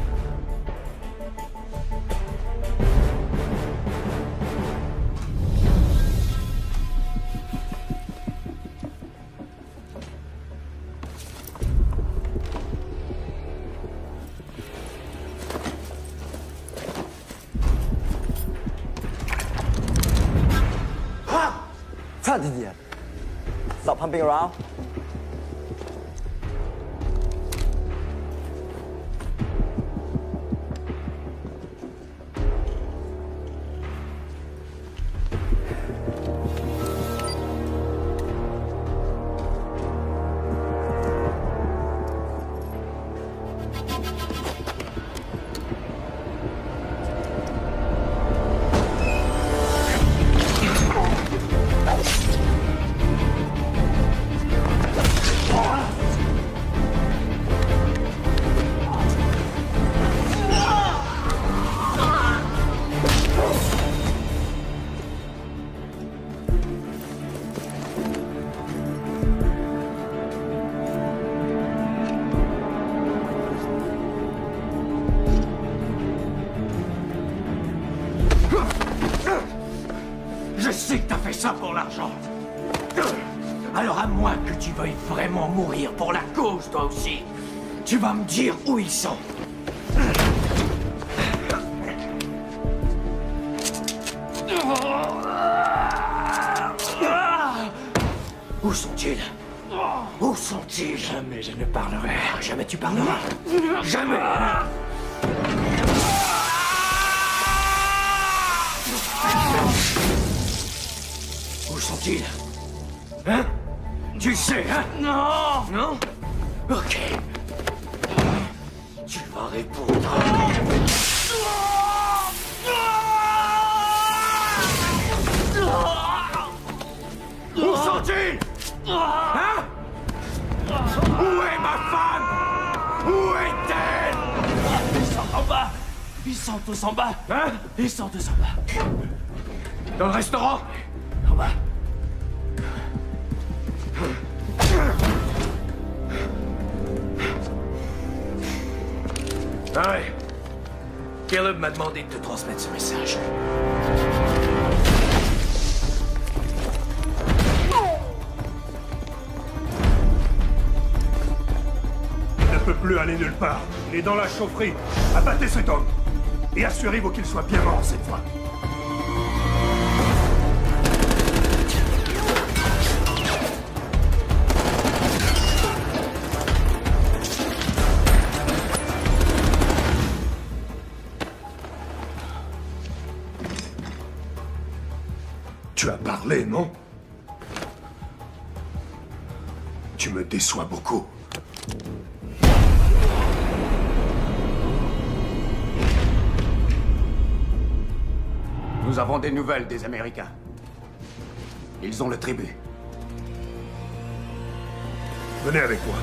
Speaker 7: Stop pumping around.
Speaker 5: Je sais que t'as fait ça pour l'argent. Alors à moins que tu veuilles vraiment mourir pour la cause, toi aussi, tu vas me dire où ils sont. Où sont-ils? Où sont-ils? Jamais je ne parlerai. Jamais tu parleras. Jamais. Où sont-ils? Hein? Tu sais, hein? Non! Non? Ok. Tu vas répondre. Où sont-ils? Hein? Où est ma femme? Où est-elle? Ils sont en bas. Ils sont tous en bas. Hein? Ils sont tous en bas. Dans le restaurant? En bas. Ah ouais. Caleb m'a demandé de te transmettre ce message.
Speaker 3: Il ne peut plus aller nulle part. Il est dans la chaufferie. Abattez cet homme. Et assurez-vous qu'il soit bien mort cette fois.
Speaker 14: parler, non? Tu me déçois beaucoup.
Speaker 11: Nous avons des nouvelles des Américains. Ils ont le tribut.
Speaker 14: Venez avec moi.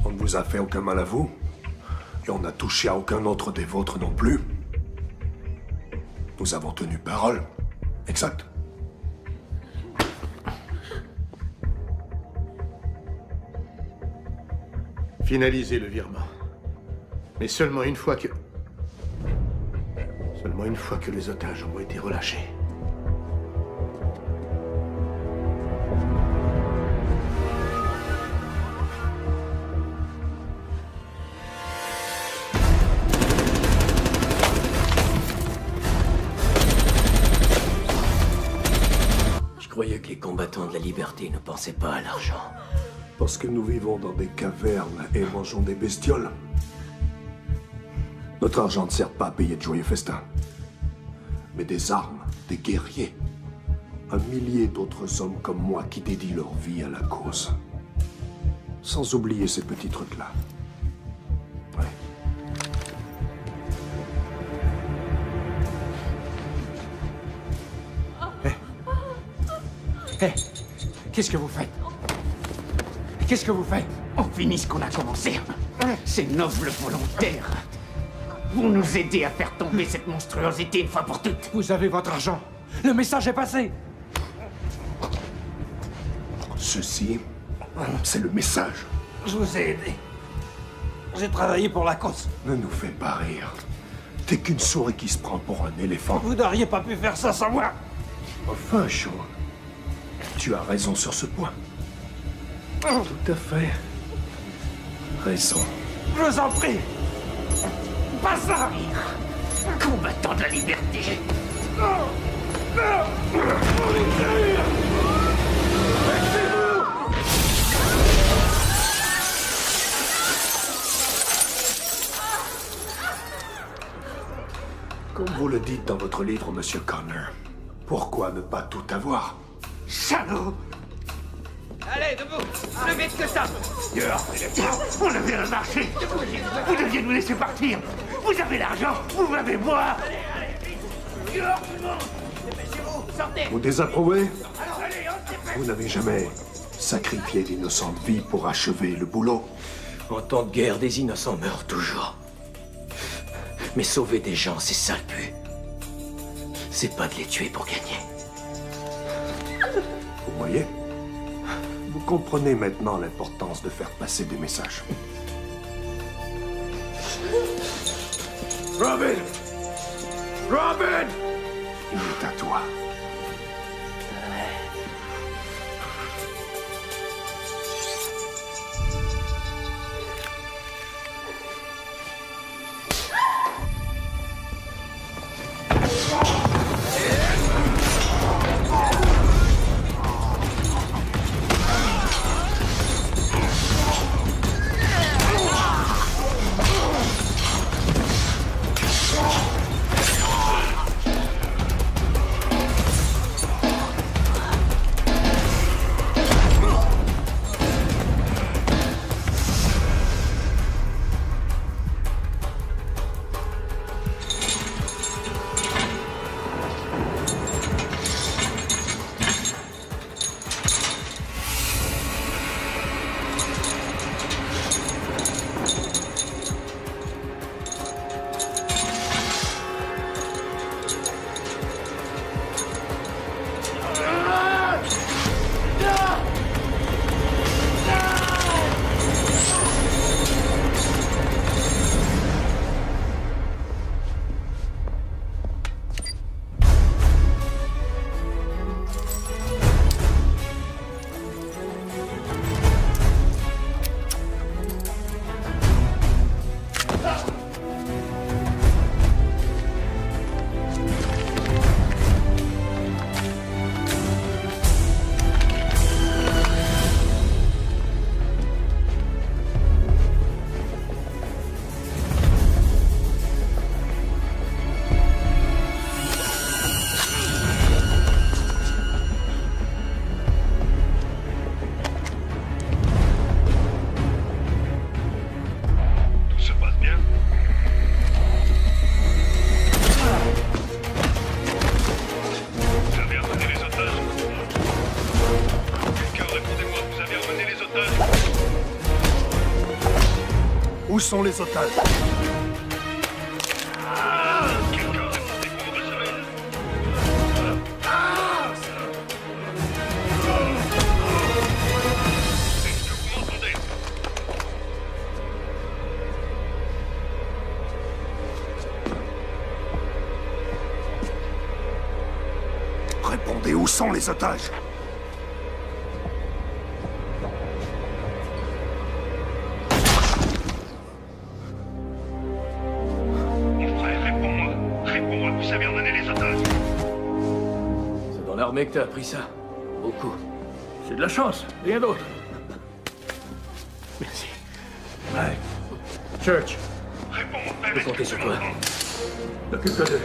Speaker 14: On ne vous a fait aucun mal à vous, et on n'a touché à aucun autre des vôtres non plus. Nous avons tenu parole. Exact.
Speaker 3: Finalisez le virement. Mais seulement une fois que les otages ont été relâchés.
Speaker 1: Je croyais que les combattants de la liberté ne pensaient pas à l'argent.
Speaker 14: Parce que nous vivons dans des cavernes et mangeons des bestioles. Notre argent ne sert pas à payer de joyeux festins. Mais des armes, des guerriers. Un millier d'autres hommes comme moi qui dédient leur vie à la cause. Sans oublier ces petits trucs-là. Ouais.
Speaker 10: Hé, qu'est-ce que vous faites? Qu'est-ce que vous faites?
Speaker 11: On finit ce qu'on a commencé. Ces nobles volontaires vont nous aider à faire tomber cette monstruosité une fois pour toutes.
Speaker 10: Vous avez votre argent. Le message est passé.
Speaker 14: Ceci, c'est le message.
Speaker 10: Je vous ai aidé. J'ai travaillé pour la cause.
Speaker 14: Ne nous fais pas rire. T'es qu'une souris qui se prend pour un éléphant.
Speaker 10: Vous n'auriez pas pu faire ça sans moi.
Speaker 14: Enfin, Sean, tu as raison sur ce point. Tout à fait. Raison.
Speaker 10: Je vous en prie. Pas ça.
Speaker 11: Combattant de la liberté.
Speaker 14: Comme vous le dites dans votre livre, Monsieur Connor, pourquoi ne pas tout avoir?
Speaker 11: Salaud!
Speaker 4: Allez, debout! Plus vite que ça!
Speaker 11: On a bien marché! Vous deviez nous laisser partir! Vous avez l'argent! Vous m'avez moi!
Speaker 14: Vous désapprouvez? Vous n'avez jamais sacrifié d'innocentes vies pour achever le boulot?
Speaker 1: En temps de guerre, des innocents meurent toujours. Mais sauver des gens, c'est ça le but. C'est pas de les tuer pour gagner.
Speaker 14: Vous voyez? Vous comprenez maintenant l'importance de faire passer des messages.
Speaker 5: Robin! Robin!
Speaker 14: Il est à toi. Où sont les otages? Répondez, où sont les otages?
Speaker 5: Mon frère, réponds-moi. Réponds-moi, vous savez emmener les otages. C'est dans l'armée que t'as appris ça. Beaucoup. C'est de la chance, rien d'autre. Merci. Ouais.
Speaker 10: Church.
Speaker 5: Réponds-moi,
Speaker 1: Je peux compter sur toi.
Speaker 5: Occupe-toi d'eux.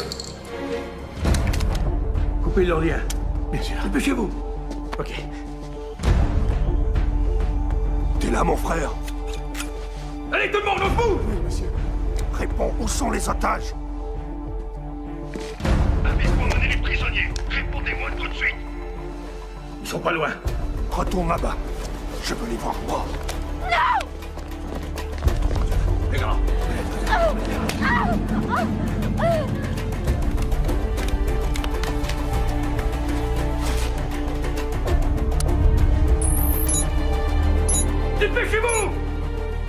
Speaker 5: Coupez leurs liens.
Speaker 3: Bien sûr.
Speaker 5: Dépêchez-vous.
Speaker 3: Ok.
Speaker 14: T'es là, mon frère?
Speaker 5: Allez, tout le monde, au bout!
Speaker 3: Oui, monsieur.
Speaker 14: Réponds, où sont les otages?
Speaker 5: Avez-vous emmené les prisonniers? Répondez-moi tout de suite. Ils sont pas loin.
Speaker 14: Retourne là-bas. Je veux les voir morts.
Speaker 5: Les gars. Dépêchez-vous!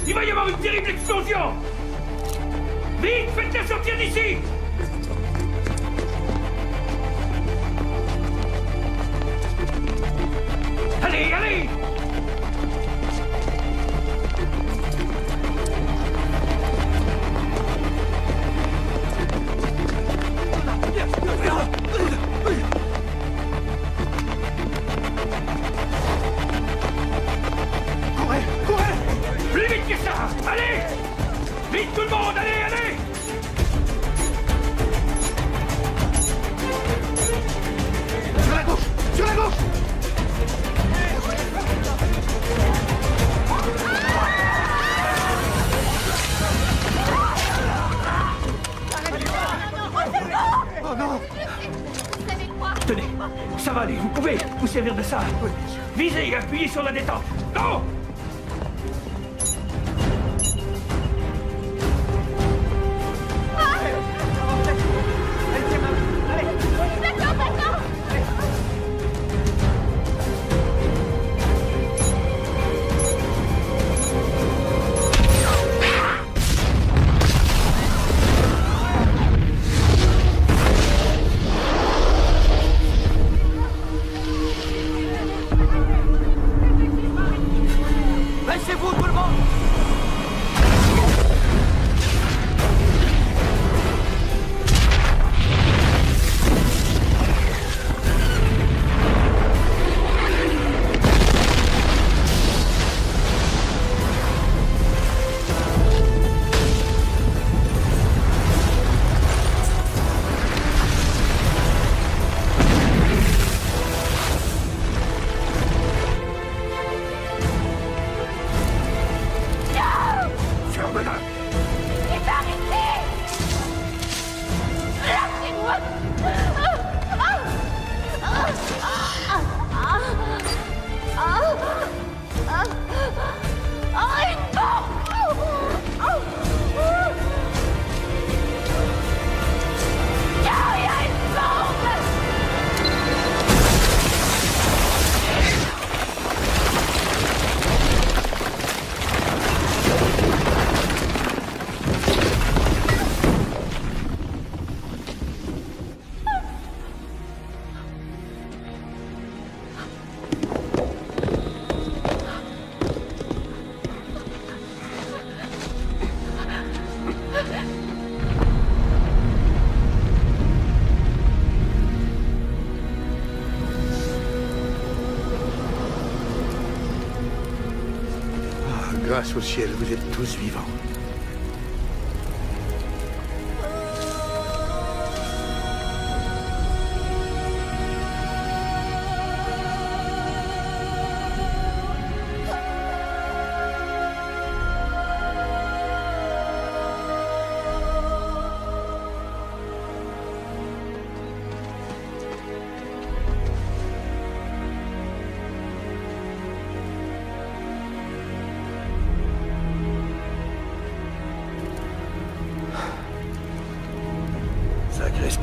Speaker 5: Il va y avoir une terrible explosion! Vite, faites-la sortir d'ici! Allez, allez!
Speaker 3: Courez! Courez!
Speaker 5: Plus vite que ça! Allez! Vite tout le monde! Allez, allez!
Speaker 3: Sur la gauche! Sur la gauche! Oh non!
Speaker 5: Tenez, ça va aller, vous pouvez vous servir de ça. Visez et appuyez sur la détente. Non!
Speaker 7: Laissez-vous, tout le monde!
Speaker 14: Ferme-la!
Speaker 13: Il va arrêter! Lâchez-moi! Une bombe! Il y a une bombe!
Speaker 3: Grâce au ciel, vous êtes tous vivants.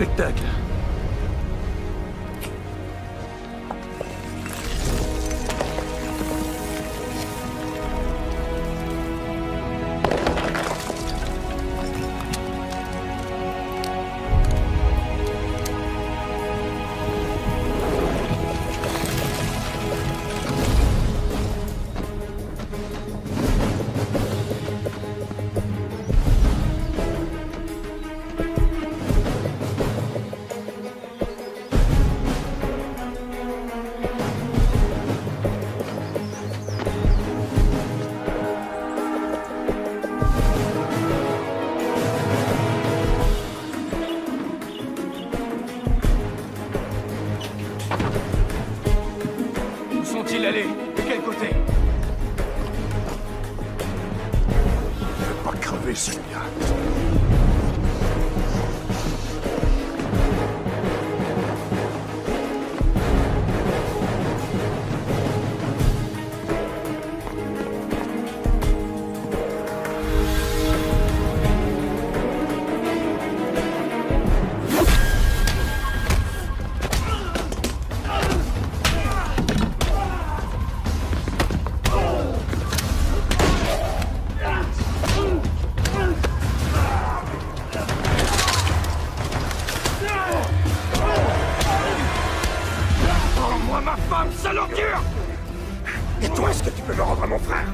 Speaker 5: spectacle. Où sont-ils allés? De quel côté?
Speaker 14: Il ne va pas crever, celui-là.
Speaker 5: Rends-moi ma femme, sale ordure!
Speaker 14: Et toi, est-ce que tu peux me rendre à mon frère?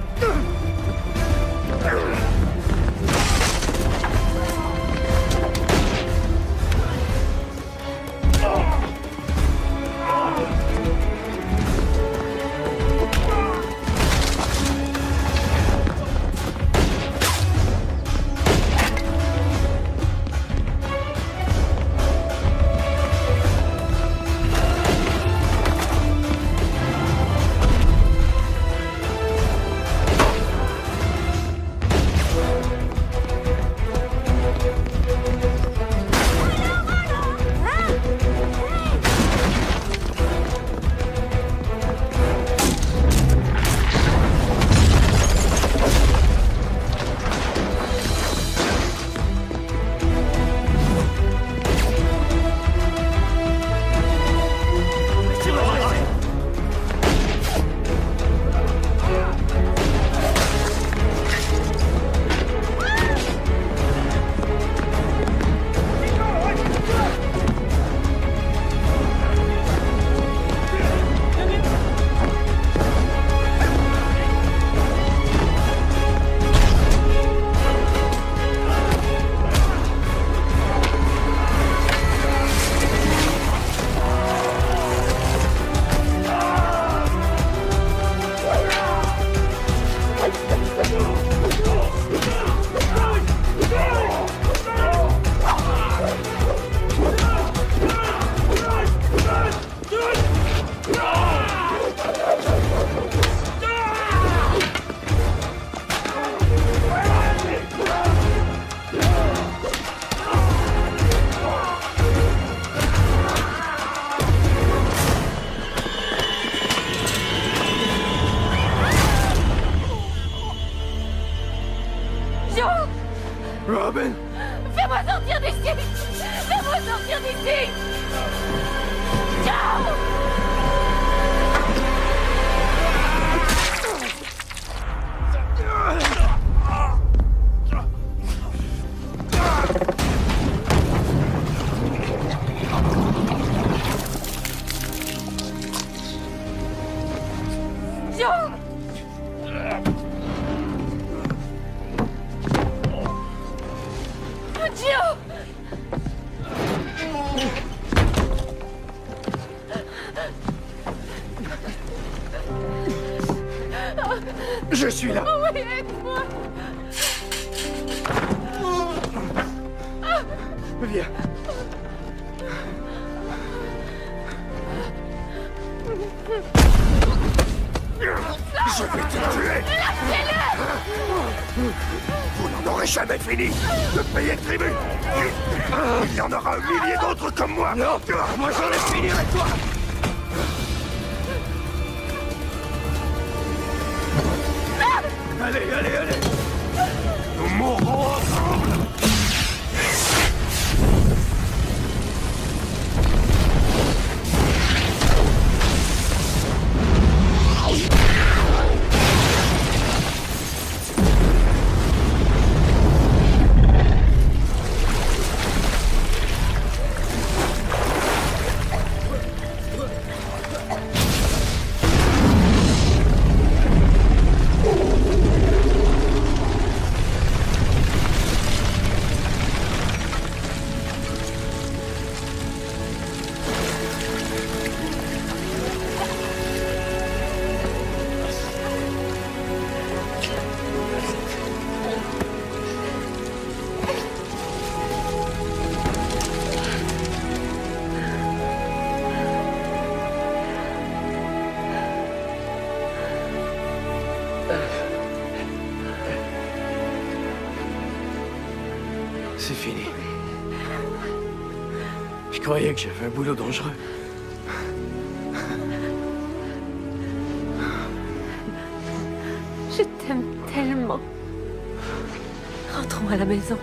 Speaker 5: Robin!
Speaker 13: Fais-moi sortir d'ici! Fais-moi sortir d'ici! Ciao! Joe! Joe!
Speaker 5: Je suis là!
Speaker 13: Oui, aide-moi!
Speaker 5: Viens!
Speaker 14: Je vais te tuer! Vous n'en aurez jamais fini de payer tribut! Il y en aura 1 millier d'autres comme moi!
Speaker 5: Non! Moi j'en ai fini avec toi! Allez, allez, allez! Nous mourrons ensemble!
Speaker 1: C'est fini. Je croyais que j'avais un boulot dangereux.
Speaker 2: Je t'aime tellement. Rentrons à la maison.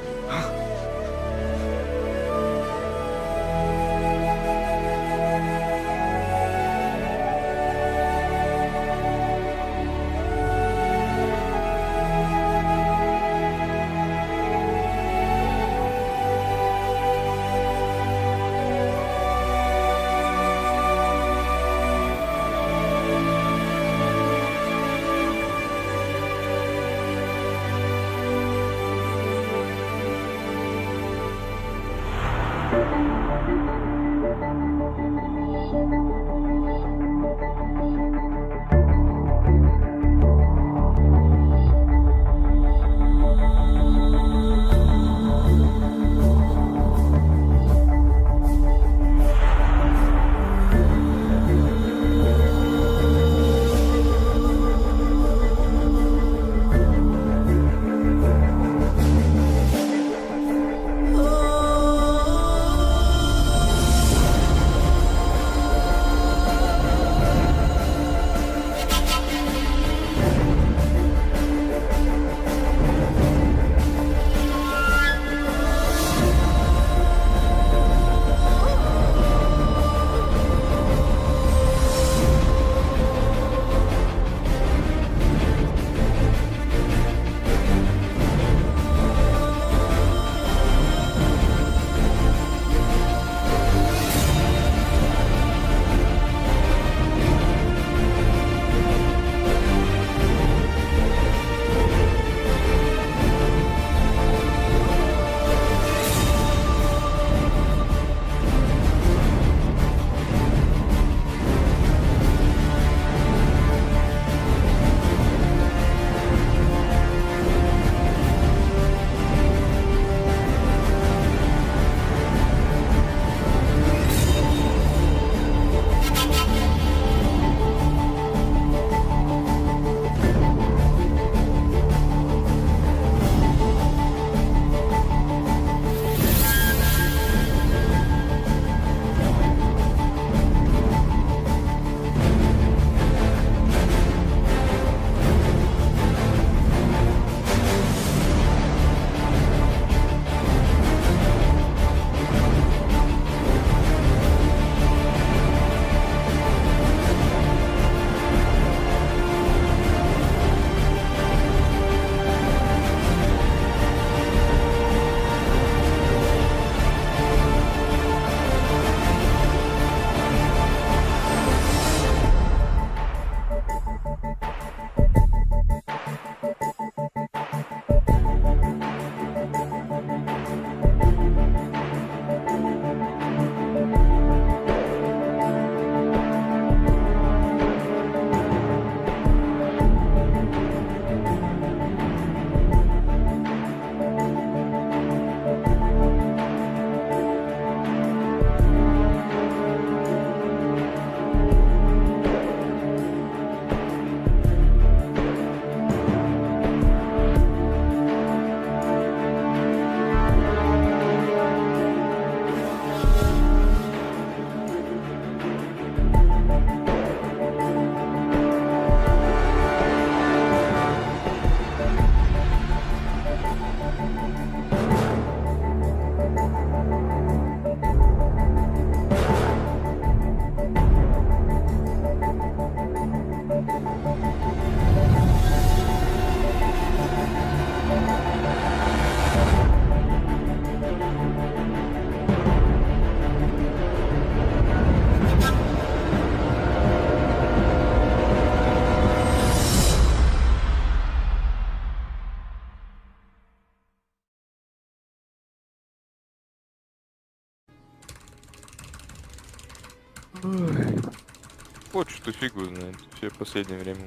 Speaker 15: Вот что фигу знает. Все в последнее время.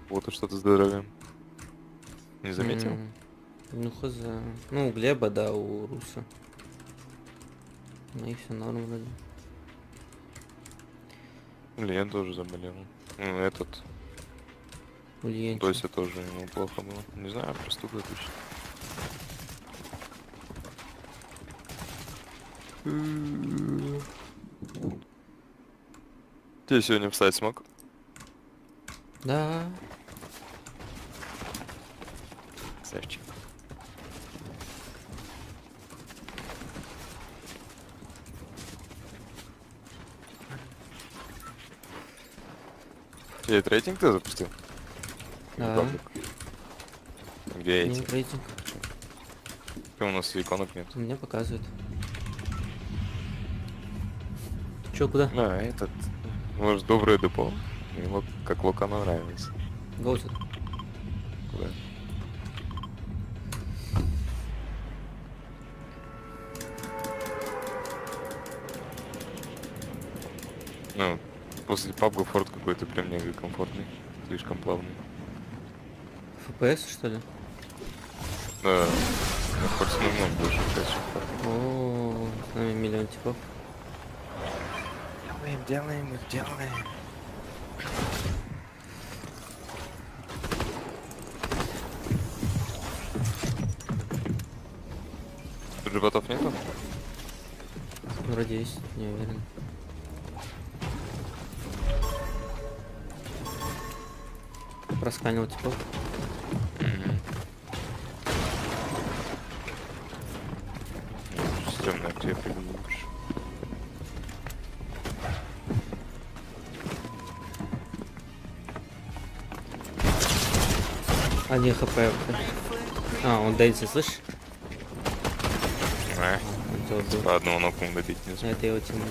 Speaker 15: Вот что-то здоровье. Не заметил?
Speaker 16: Ну хз. Ну у Глеба, да, у Руса. Ну и все норм вроде.
Speaker 15: Илья тоже заболел. Ну этот. Тося тоже ему плохо было. Не знаю, простуда точно. Ты сегодня встать смог?
Speaker 16: Да.
Speaker 15: Красавчик. Тебе рейтинг ты запустил?
Speaker 16: Да.
Speaker 15: Где эти?
Speaker 16: Нет рейтинг.
Speaker 15: У нас иконок нет.
Speaker 16: У меня показывает. Чё, куда?
Speaker 15: А, этот... Может, доброе депо? Ему как Локану нравится.
Speaker 16: Гоузит.
Speaker 15: Куда? Ну, после PUBG форт какой-то прям мега комфортный. Слишком плавный.
Speaker 16: FPS, что ли?
Speaker 15: Да. На форте намного больше, чем
Speaker 16: О, с нами миллион типов.
Speaker 15: Делаем их, делаем. Тут же ботов нету?
Speaker 16: Вроде есть, не уверен. Просканил типов.
Speaker 15: Стремно, где я прыгну лучше.
Speaker 16: Один хп. А, он дается, слышишь?
Speaker 15: По одному ноком добить не знаю.
Speaker 16: Это его тиммейт.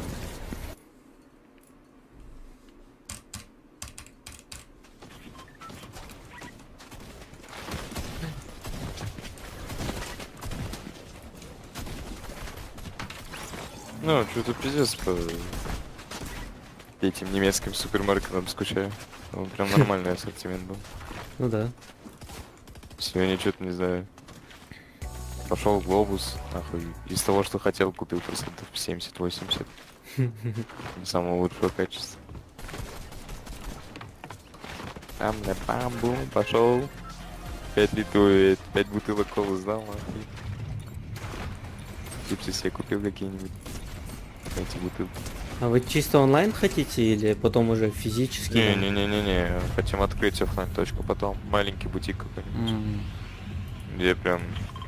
Speaker 15: Ну, что-то пиздец по этим немецким супермаркетам скучаю. Он прям нормальный ассортимент был.
Speaker 16: Ну да.
Speaker 15: Сегодня что-то не знаю. Пошел в Глобус, нахуй. Из того, что хотел, купил процентов 70-80. Самого лучшего качества. Там на бамбу пошел. 5 литров, 5 бутылок колы сдал, нахуй. Чипсы себе купил какие-нибудь. Эти бутылки.
Speaker 16: А вы чисто онлайн хотите или потом уже физически?
Speaker 15: Не-не-не-не-не. Хотим открыть оффлайн точку потом. Маленький бутик какой-нибудь. Где прям...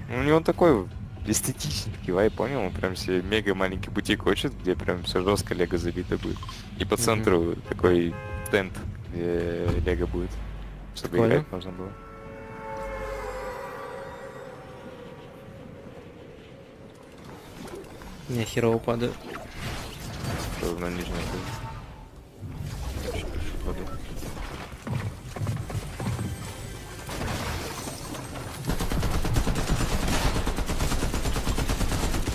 Speaker 15: Ну, у него такой эстетический вайб, понял? Он прям себе мега маленький бутик хочет, где прям все жестко лего забито будет. И по центру такой тент, где лего будет. Чтобы играть можно было.
Speaker 16: Не, херово падаю.
Speaker 15: Что на нижнем падаю.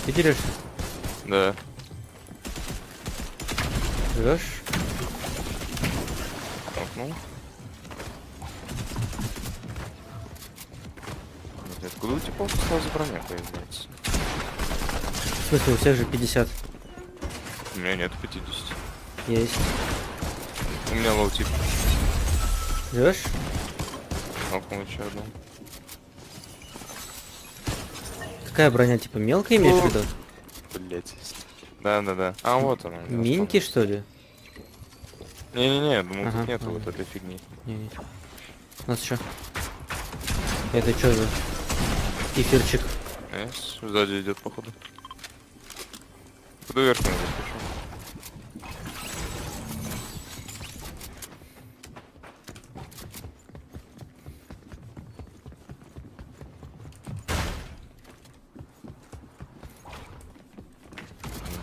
Speaker 16: Ты дерешься?
Speaker 15: Да.
Speaker 16: Живешь?
Speaker 15: Ну. Откуда у тебя сразу броня появляется?
Speaker 16: В смысле, у всех же 50.
Speaker 15: У меня нет 50.
Speaker 16: Есть.
Speaker 15: У меня лоутип.
Speaker 16: Живешь?
Speaker 15: Нокнул еще одну.
Speaker 16: Какая броня, типа мелкая имеешь в виду?
Speaker 15: Блять. Да. А вот она.
Speaker 16: Минки, что ли?
Speaker 15: Не-не-не, думаю, тут нету вот этой фигни.
Speaker 16: Не. У нас что? Это что за эфирчик?
Speaker 15: Сзади идет, походу. Куда вверх надо спешу.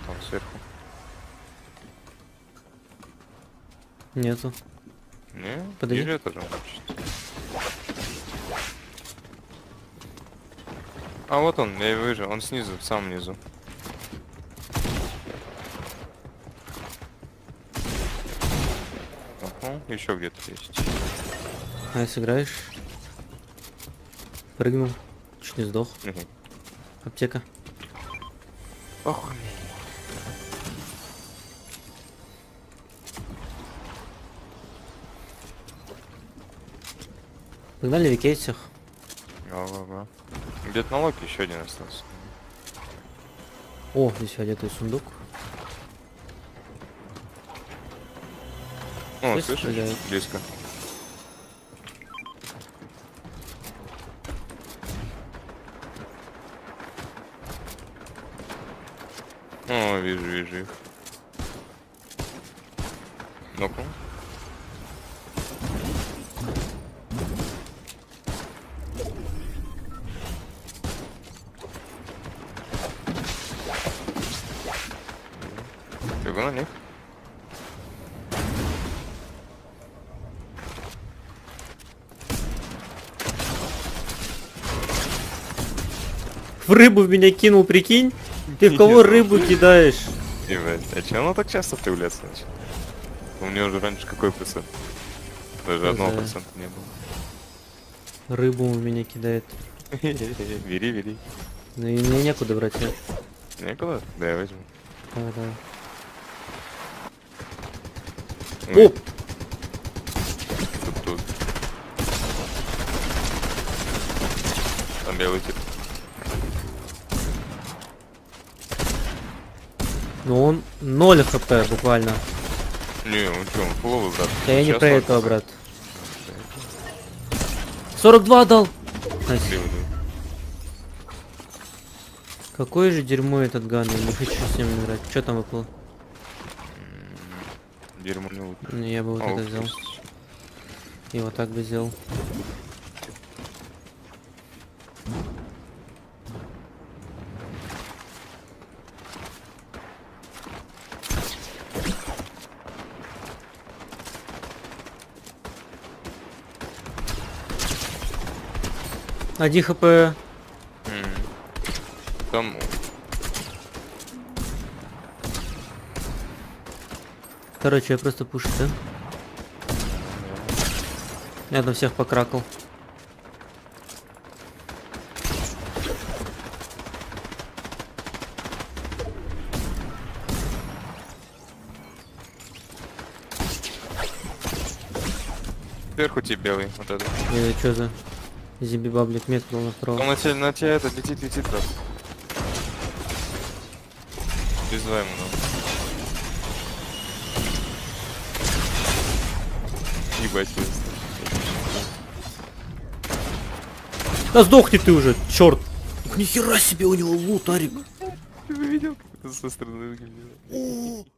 Speaker 15: Там сверху.
Speaker 16: Нету.
Speaker 15: Не?
Speaker 16: Подойди.
Speaker 15: Ниже этажом чуть. А вот он, я его вижу, он снизу, в самом низу. Еще где-то есть.
Speaker 16: А сыграешь? Прыгнул. Чуть не сдох. Аптека.
Speaker 15: Ох.
Speaker 16: Погнали викей всех.
Speaker 15: Ага. Где-то на локе еще один остался.
Speaker 16: О, здесь одетый сундук.
Speaker 15: О,
Speaker 16: Здесь
Speaker 15: слышишь?
Speaker 16: стреляют.
Speaker 15: Близко. О, вижу их. Ну-ка. Бегу на них.
Speaker 16: В рыбу в меня кинул, прикинь? Ты в кого рыбу кидаешь?
Speaker 15: Ебать, а че оно так часто появляется начало? У него же раньше какой процент? Даже 1% не было.
Speaker 16: Рыбу у меня кидает.
Speaker 15: Бери.
Speaker 16: Ну и мне некуда брать, нет?
Speaker 15: Некуда? Да, я возьму.
Speaker 16: Да. Оп!
Speaker 15: Тут. Там белый тип.
Speaker 16: Ну он 0 хп буквально.
Speaker 15: Не, он что, он фуловый, брат.
Speaker 16: Да я не
Speaker 15: Сейчас
Speaker 16: про
Speaker 15: он-
Speaker 16: этого, брат. 42 дал! Найс. Какое же дерьмо этот ган, я не хочу с ним играть. Что там выпало?
Speaker 15: Дерьмо не лучше.
Speaker 16: Не, я бы вот это взял. И вот так бы сделал. Один хп.
Speaker 15: Там...
Speaker 16: Короче, я просто пушу, да? Я там всех покракал.
Speaker 15: Сверху тебе белый, вот это.
Speaker 16: Что за зимби-баблик метку на второго?
Speaker 15: Он на тебя это летит раз. Призываем его. Ебать,
Speaker 16: Да сдохни ты уже, черт! Нихера себе у него лут, Арик!
Speaker 15: Ты видел, как это со стороны выглядит?